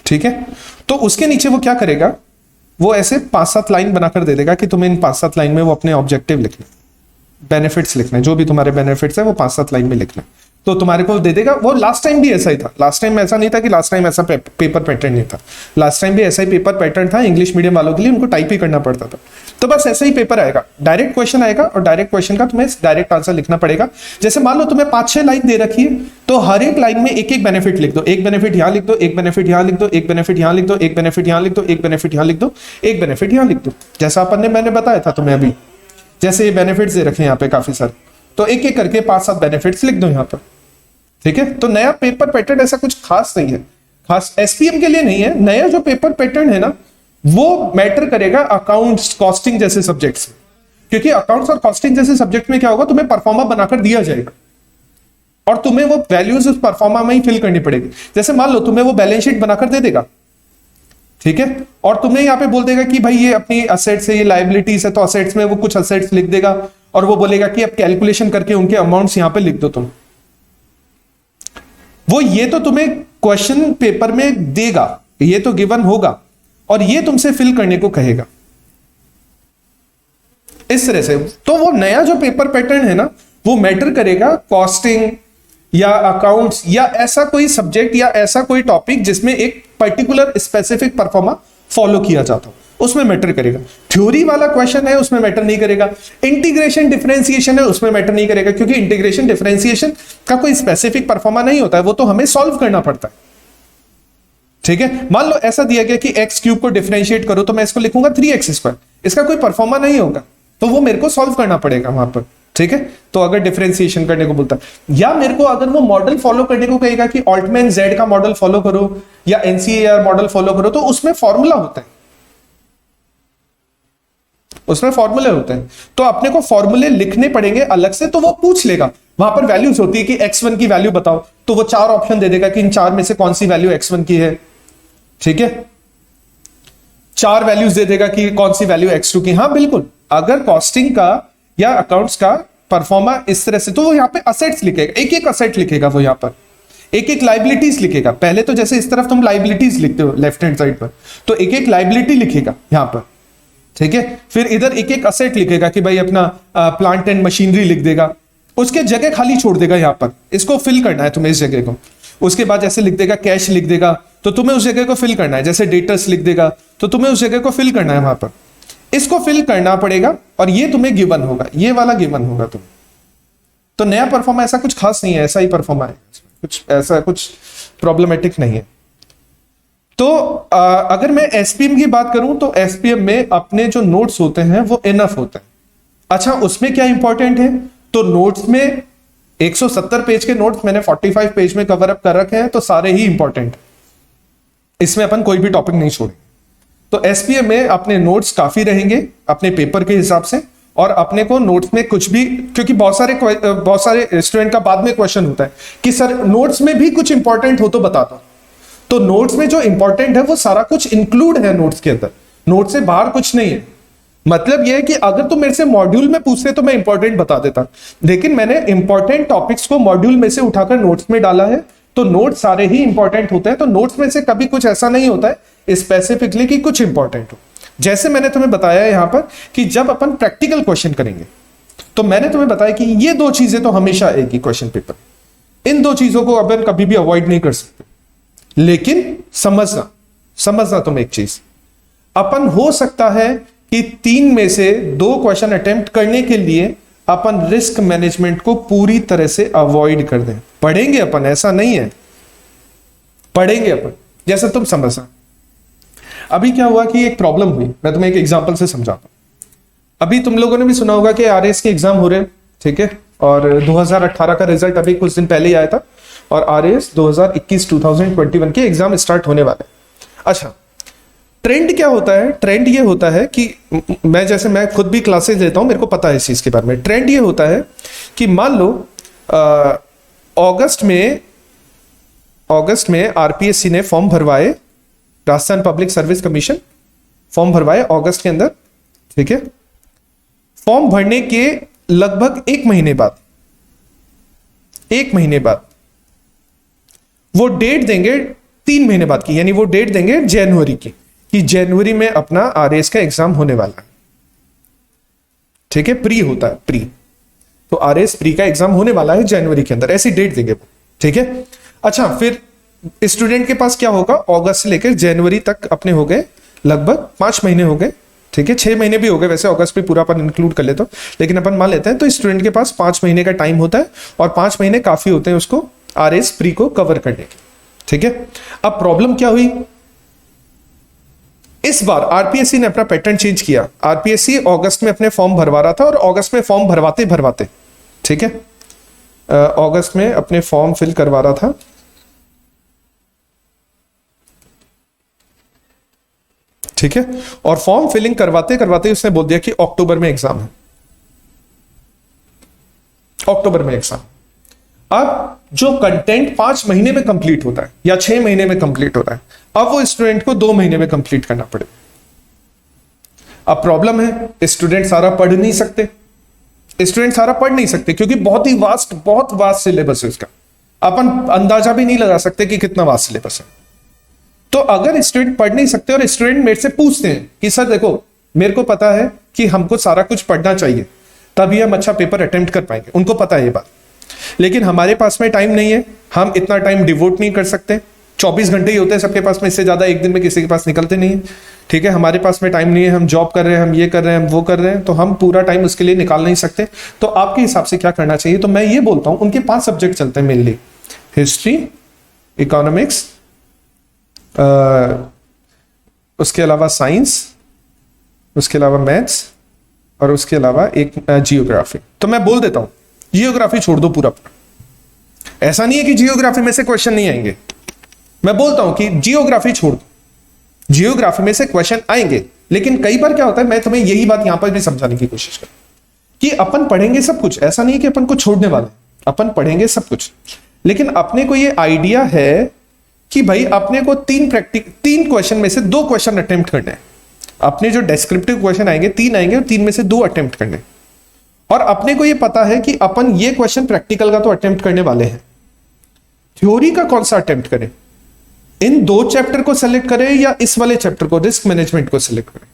ठीक है, तो उसके नीचे वो क्या करेगा, वो ऐसे 5-7 लाइन बनाकर दे देगा कि तुम्हें इन 5-7 लाइन में वो अपने ऑब्जेक्टिव लिखने, बेनिफिट्स लिखने, जो भी तुम्हारे बेनिफिट्स है वो 5-7 लाइन में लिखना। तो तुम्हारे को दे देगा। वो लास्ट टाइम भी ऐसा ही था, लास्ट टाइम ऐसा नहीं था कि लास्ट टाइम ऐसा पेपर पैटर्न नहीं था, लास्ट टाइम भी ऐसा ही पेपर पैटर्न था इंग्लिश मीडियम वालों के लिए, उनको टाइप ही करना पड़ता था। तो बस ऐसा ही पेपर आएगा, डायरेक्ट क्वेश्चन आएगा और डायरेक्ट क्वेश्चन का तुम्हें डायरेक्ट आंसर लिखना पड़ेगा। जैसे मान लो तुम्हें 5-6 लाइन दे रखी है, तो हर एक लाइन में एक एक बेनिफिट लिख दो, एक बेनिफिट यहां लिख दो, एक बेनिफिट यहां लिख दो, एक बेनिफिट यहां लिख दो, एक बेनिफिट यहां लिख दो, एक बेनिफिट यहां लिख दो, एक बेनिफिट यहां लिख दो, जैसा अपन ने मैंने बताया था तुम्हें अभी। जैसे ये बेनिफिट्स दे रखे हैं यहाँ पे काफी सारे, तो एक एक करके 5-7 बेनिफिट्स लिख दो यहाँ पर, ठीक है। तो नया पेपर पैटर्न ऐसा कुछ खास नहीं है, खास एसपीएम के लिए नहीं है। नया जो पेपर पैटर्न है ना, वो मैटर करेगा अकाउंट्स, कॉस्टिंग जैसे सब्जेक्ट्स में, क्योंकि अकाउंट्स और कॉस्टिंग जैसे सब्जेक्ट में क्या होगा, तुम्हें परफॉर्मा बनाकर दिया जाएगा और तुम्हें वो वैल्यूज उस परफॉर्मा में ही फिल करनी पड़ेगी। जैसे मान लो तुम्हें वो बैलेंस शीट बनाकर दे देगा, ठीक है, और तुम्हें यहां पे बोल देगा कि भाई ये अपनी असेट्स है, ये लायबिलिटीज है, तो असेट्स में वो कुछ असेट्स लिख देगा और वो बोलेगा कि अब कैलकुलेशन करके उनके अमाउंट्स यहां पे लिख दो तुम। वो ये तो तुम्हें क्वेश्चन पेपर में देगा, ये तो गिवन होगा और ये तुमसे फिल करने को कहेगा इस तरह से। तो वो नया जो पेपर पैटर्न है ना, वो मैटर करेगा कॉस्टिंग या अकाउंट्स या ऐसा कोई सब्जेक्ट या ऐसा कोई टॉपिक जिसमें एक पर्टिकुलर स्पेसिफिक परफॉर्मा फॉलो किया जाता हो, उसमें मैटर करेगा। थ्योरी वाला क्वेश्चन है उसमें मैटर नहीं करेगा। इंटीग्रेशन डिफरेंशिएशन है उसमें मैटर नहीं करेगा, क्योंकि इंटीग्रेशन डिफरेंशिएशन का कोई स्पेसिफिक परफॉर्मा नहीं होता है, वो तो हमें सॉल्व करना पड़ता है, ठीक है। मान लो ऐसा दिया गया कि एक्स क्यूब को डिफरेंशिएट करो, तो मैं इसको लिखूंगा 3x², इसका कोई परफॉर्मा नहीं होगा, तो वो मेरे को सॉल्व करना पड़ेगा वहां पर, ठीक है। तो अगर डिफरेंशिएशन करने को बोलता है, या मेरे को अगर वो मॉडल फॉलो करने को कहेगा कि ऑल्टमैन जेड का मॉडल फॉलो करो या एनसीएआर मॉडल फॉलो करो, तो उसमें फॉर्मूला होता है, उसमें फॉर्मूले होते हैं, तो अपने को फॉर्मूले लिखने पड़ेंगे अलग से। तो वो पूछ लेगा, वहां पर वैल्यूज होती है कि x1 की वैल्यू बताओ, तो वो 4 ऑप्शन दे देगा कि इन 4 में से कौन सी वैल्यू x1 की है, ठीक है। 4 वैल्यूज दे देगा कि कौन सी वैल्यू x2 की। हाँ बिल्कुल, अगर कॉस्टिंग का या अकाउंट्स का परफॉर्मा इस तरह से, तो वो यहाँ पे असेट्स लिखेगा, एक एक असेट लिखेगा, वो यहाँ पर एक एक लाइबिलिटीज लिखेगा। पहले तो जैसे इस तरफ तुम लाइबिलिटीज लिखते हो लेफ्ट हैंड साइड पर, तो एक एक लाइबिलिटी लिखेगा यहाँ पर, ठीक है। फिर इधर एक एक असेट लिखेगा कि भाई अपना प्लांट एंड मशीनरी लिख देगा, उसके जगह खाली छोड़ देगा यहाँ पर, इसको फिल करना है तुम्हें इस जगह को। उसके बाद जैसे लिख देगा कैश लिख देगा, तो तुम्हें उस जगह को फिल करना है। जैसे डेटर्स लिख देगा, तो तुम्हें उस जगह को फिल करना है वहां पर, इसको फिल करना पड़ेगा और ये तुम्हें गिवन होगा, ये वाला गिवन होगा तुम्हें। तो नया परफॉर्मा ऐसा कुछ खास नहीं है, ऐसा ही परफॉर्मा है, कुछ ऐसा कुछ प्रॉब्लमेटिक नहीं है। तो अगर मैं एसपीएम की बात करूं, तो एसपीएम में अपने जो नोट्स होते हैं वो इनफ होते हैं। अच्छा, उसमें क्या इंपॉर्टेंट है, तो नोट्स में 170 पेज के नोट्स मैंने 45 पेज में कवर अप कर रखे हैं, तो सारे ही इंपॉर्टेंट, इसमें अपन कोई भी टॉपिक नहीं छोड़ेंगे। तो एसपीएम में अपने नोट्स काफी रहेंगे अपने पेपर के हिसाब से, और अपने को नोट्स में कुछ भी, क्योंकि बहुत सारे स्टूडेंट का बाद में क्वेश्चन होता है कि सर नोट्स में भी कुछ इंपॉर्टेंट हो तो बता दो। तो नोट्स में जो इंपॉर्टेंट है वो सारा कुछ इंक्लूड है नोट्स के अंदर, नोट से बाहर कुछ नहीं है। मतलब यह है कि अगर तुम मेरे से मॉड्यूल में पूछते तो मैं इंपॉर्टेंट बता देता, लेकिन मैंने इंपॉर्टेंट टॉपिक्स को मॉड्यूल में से उठाकर नोट्स में डाला है, तो नोट्स सारे ही इंपॉर्टेंट होते हैं। तो नोट्स में से कभी कुछ ऐसा नहीं होता है स्पेसिफिकली कि कुछ इंपॉर्टेंट हो। जैसे मैंने तुम्हें बताया यहां पर कि जब अपन प्रैक्टिकल क्वेश्चन करेंगे, तो मैंने तुम्हें बताया कि ये 2 चीजें तो हमेशा आएगी क्वेश्चन पेपर, इन 2 चीजों को अपन कभी भी अवॉइड नहीं कर सकते। लेकिन समझना तुम एक चीज, अपन हो सकता है कि 3 में से 2 क्वेश्चन अटेम्प्ट करने के लिए अपन रिस्क मैनेजमेंट को पूरी तरह से अवॉइड कर दें। पढ़ेंगे अपन, ऐसा नहीं है, पढ़ेंगे अपन, जैसे तुम समझना। अभी क्या हुआ कि एक प्रॉब्लम हुई, मैं तुम्हें एक एग्जांपल से समझाता हूं। अभी तुम लोगों ने भी सुना होगा कि आरएएस के एग्जाम हो रहे हैं, ठीक है, और 2018 का रिजल्ट अभी कुछ दिन पहले ही आया था, और आरएएस 2021 के एग्जाम स्टार्ट होने वाले हैं। अच्छा, ट्रेंड क्या होता है, ट्रेंड ये होता है कि मैं खुद भी क्लासेस लेता हूं, मेरे को पता है इस चीज के बारे में। ट्रेंड ये होता है कि मान लो अगस्त में आरपीएससी ने फॉर्म भरवाए, Rajasthan public service commission form भरवाए अगस्त के अंदर, ठीक है। फॉर्म भरने के लगभग 1 महीने बाद वो डेट देंगे 3 महीने बाद की, यानी वो डेट देंगे जनवरी की, कि जनवरी में अपना आरएएस का एग्जाम होने वाला है, ठीक है। प्री होता है, प्री। तो RS प्री का एग्जाम होने वाला है जनवरी के अंदर, ऐसी डेट देंगे वो, ठीक है। अच्छा, फिर स्टूडेंट के पास क्या होगा, अगस्त से लेकर जनवरी तक अपने हो गए लगभग 5 महीने हो गए, ठीक है। 6 महीने भी हो गए वैसे, अगस्त भी पूरा अपन इंक्लूड कर ले तो, लेकिन अपन मान लेते हैं। तो स्टूडेंट के पास 5 महीने का टाइम होता है और 5 महीने काफी होते हैं उसको RS प्री को कवर करने के, ठीक है। अब प्रॉब्लम क्या हुई, इस बार आरपीएससी ने अपना पैटर्न चेंज किया। आरपीएससी अगस्त में अपने फॉर्म भरवा रहा था और अगस्त में फॉर्म भरवाते भरवाते, ठीक है, अगस्त में अपने फॉर्म फिल करवा रहा था, ठीक है। और फॉर्म फिलिंग करवाते करवाते उसने बोल दिया कि अक्टूबर में एग्जाम है, अक्टूबर में एग्जाम। अब जो कंटेंट 5 महीने में कंप्लीट होता है या 6 महीने में कंप्लीट होता है, अब वो स्टूडेंट को 2 महीने में कंप्लीट करना पड़े। अब प्रॉब्लम है, स्टूडेंट सारा पढ़ नहीं सकते, स्टूडेंट सारा पढ़ नहीं सकते क्योंकि बहुत वास्ट सिलेबस है उसका। अपन अंदाजा भी नहीं लगा सकते कि कितना वास्ट सिलेबस है। तो अगर स्टूडेंट पढ़ नहीं सकते और स्टूडेंट मेरे से पूछते हैं कि सर देखो, मेरे को पता है कि हमको सारा कुछ पढ़ना चाहिए तभी हम अच्छा पेपर अटेम्प्ट कर पाएंगे, उनको पता है ये बात, लेकिन हमारे पास में टाइम नहीं है, हम इतना टाइम डिवोट नहीं कर सकते। 24 घंटे ही होते हैं सबके पास में, इससे ज्यादा एक दिन में किसी के पास निकलते नहीं है, ठीक है। हमारे पास में टाइम नहीं है, हम जॉब कर रहे हैं, हम ये कर रहे हैं, हम वो कर रहे हैं, तो हम पूरा टाइम उसके लिए निकाल नहीं सकते। तो आपके हिसाब से क्या करना चाहिए, तो मैं ये बोलता हूं उनके 5 सब्जेक्ट चलते हैं मेनली, हिस्ट्री, इकोनॉमिक्स, उसके अलावा साइंस, उसके अलावा मैथ्स और उसके अलावा एक जियोग्राफी। तो मैं बोल देता हूं जियोग्राफी छोड़ दो पूरा पूरा, ऐसा नहीं है कि जियोग्राफी में से क्वेश्चन नहीं आएंगे, मैं बोलता हूं कि जियोग्राफी छोड़ दो, जियोग्राफी में से क्वेश्चन आएंगे। लेकिन कई बार क्या होता है, मैं तुम्हें यही बात यहां पर भी समझाने की कोशिश कर कि अपन पढ़ेंगे सब कुछ, ऐसा नहीं है कि अपन को छोड़ने वाले, अपन पढ़ेंगे सब कुछ, लेकिन अपने को ये आइडिया है कि भाई अपने को 3 क्वेश्चन में से 2 क्वेश्चन अटेम्प्ट करने हैं। अपने जो डेस्क्रिप्टिव क्वेश्चन आएंगे 3 आएंगे और 3 में से 2 अटेम्प्ट करने, और अपने को ये पता है कि अपन ये क्वेश्चन प्रैक्टिकल का तो अटेम्प्ट करने वाले हैं, थ्योरी का कौन सा अटेम्प्ट करें, इन 2 चैप्टर को सेलेक्ट करें या इस वाले चैप्टर को, रिस्क मैनेजमेंट को सेलेक्ट करें,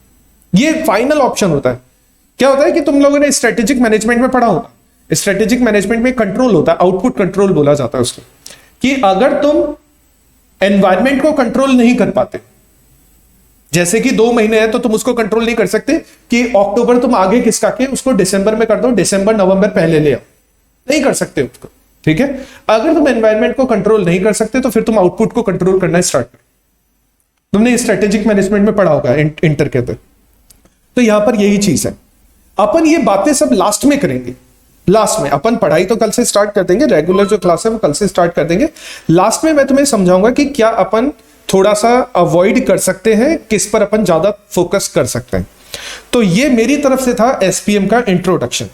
ये फाइनल ऑप्शन होता है। क्या होता है कि तुम लोगों ने स्ट्रेटेजिक मैनेजमेंट में पढ़ा होगा, स्ट्रेटेजिक मैनेजमेंट में कंट्रोल होता है, आउटपुट कंट्रोल बोला जाता है उसको, कि अगर तुम एनवायरमेंट को कंट्रोल नहीं कर पाते, जैसे कि 2 महीने है तो तुम उसको कंट्रोल नहीं कर सकते कि अक्टूबर तुम आगे खिसका के उसको दिसंबर में कर दो, दिसंबर नवंबर पहले ले आओ, नहीं कर सकते उसको, ठीक है। अगर तुम एनवायरमेंट को कंट्रोल नहीं कर सकते तो फिर तुम आउटपुट को कंट्रोल करना स्टार्ट करो। तुमने स्ट्रेटेजिक मैनेजमेंट में पढ़ा होगा इंटर के अंदर। तो यहां पर यही चीज है, अपन ये बातें सब लास्ट में करेंगे, लास्ट में। अपन पढ़ाई तो कल से स्टार्ट कर देंगे, रेगुलर जो क्लास है वो कल से स्टार्ट कर देंगे। लास्ट में मैं तुम्हें समझाऊंगा कि क्या अपन थोड़ा सा अवॉइड कर सकते हैं, किस पर अपन ज्यादा फोकस कर सकते हैं। तो ये मेरी तरफ से था एसपीएम का इंट्रोडक्शन।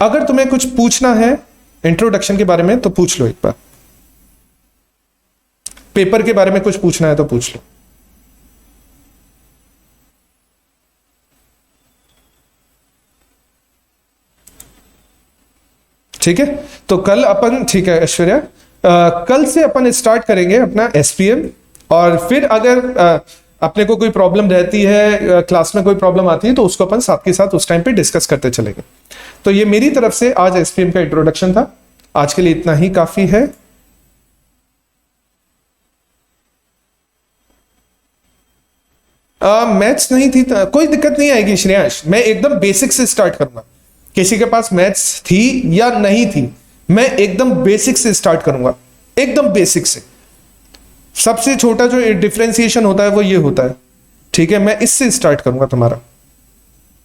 अगर तुम्हें कुछ पूछना है इंट्रोडक्शन के बारे में तो पूछ लो, एक बार पेपर के बारे में कुछ पूछना है तो पूछ लो। ठीक है, तो कल अपन, ठीक है ऐश्वर्या, कल से अपन स्टार्ट करेंगे अपना एसपीएम। और फिर अगर अपने को कोई प्रॉब्लम रहती है, क्लास में कोई प्रॉब्लम आती है, तो उसको अपन साथ के साथ उस टाइम पे डिस्कस करते चलेंगे। तो ये मेरी तरफ से आज एसपीएम का इंट्रोडक्शन था। आज के लिए इतना ही काफी है। मैथ्स नहीं थी तो कोई दिक्कत नहीं आएगी श्रेयांश, मैं एकदम बेसिक से स्टार्ट करूंगा। किसी के पास मैथ्स थी या नहीं थी, मैं एकदम बेसिक से स्टार्ट करूंगा, एकदम बेसिक से। सबसे छोटा जो डिफरेंशिएशन होता है वो ये होता है, ठीक है, मैं इससे स्टार्ट करूंगा तुम्हारा,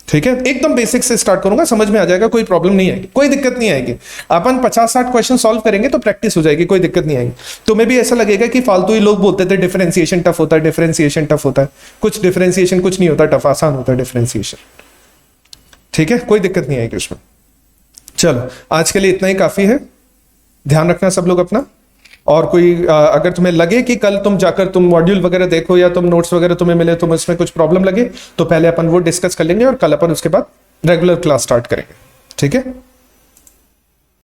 ठीक है, एकदम बेसिक से स्टार्ट करूंगा, समझ में आ जाएगा, कोई प्रॉब्लम नहीं आएगी, कोई दिक्कत नहीं आएगी। अपन 50-60 क्वेश्चन सॉल्व करेंगे तो प्रैक्टिस हो जाएगी, कोई दिक्कत नहीं आएगी। तुम्हें भी ऐसा लगेगा कि फालतू ही लोग बोलते थे डिफरेंशिएशन टफ होता है, डिफरेंशिएशन टफ होता है। कुछ डिफरेंशिएशन कुछ नहीं होता टफ, आसान होता है डिफरेंशिएशन, ठीक है, कोई दिक्कत नहीं आएगी उसमें। चलो आज के लिए इतना ही काफी है, ध्यान रखना सब लोग अपना। और कोई अगर तुम्हें लगे कि कल तुम जाकर तुम मॉड्यूल वगैरह देखो या तुम नोट्स वगैरह तुम्हें मिले, तुम इसमें कुछ प्रॉब्लम लगे, तो पहले अपन वो डिस्कस कर लेंगे और कल अपन उसके बाद रेगुलर क्लास स्टार्ट करेंगे, ठीक है।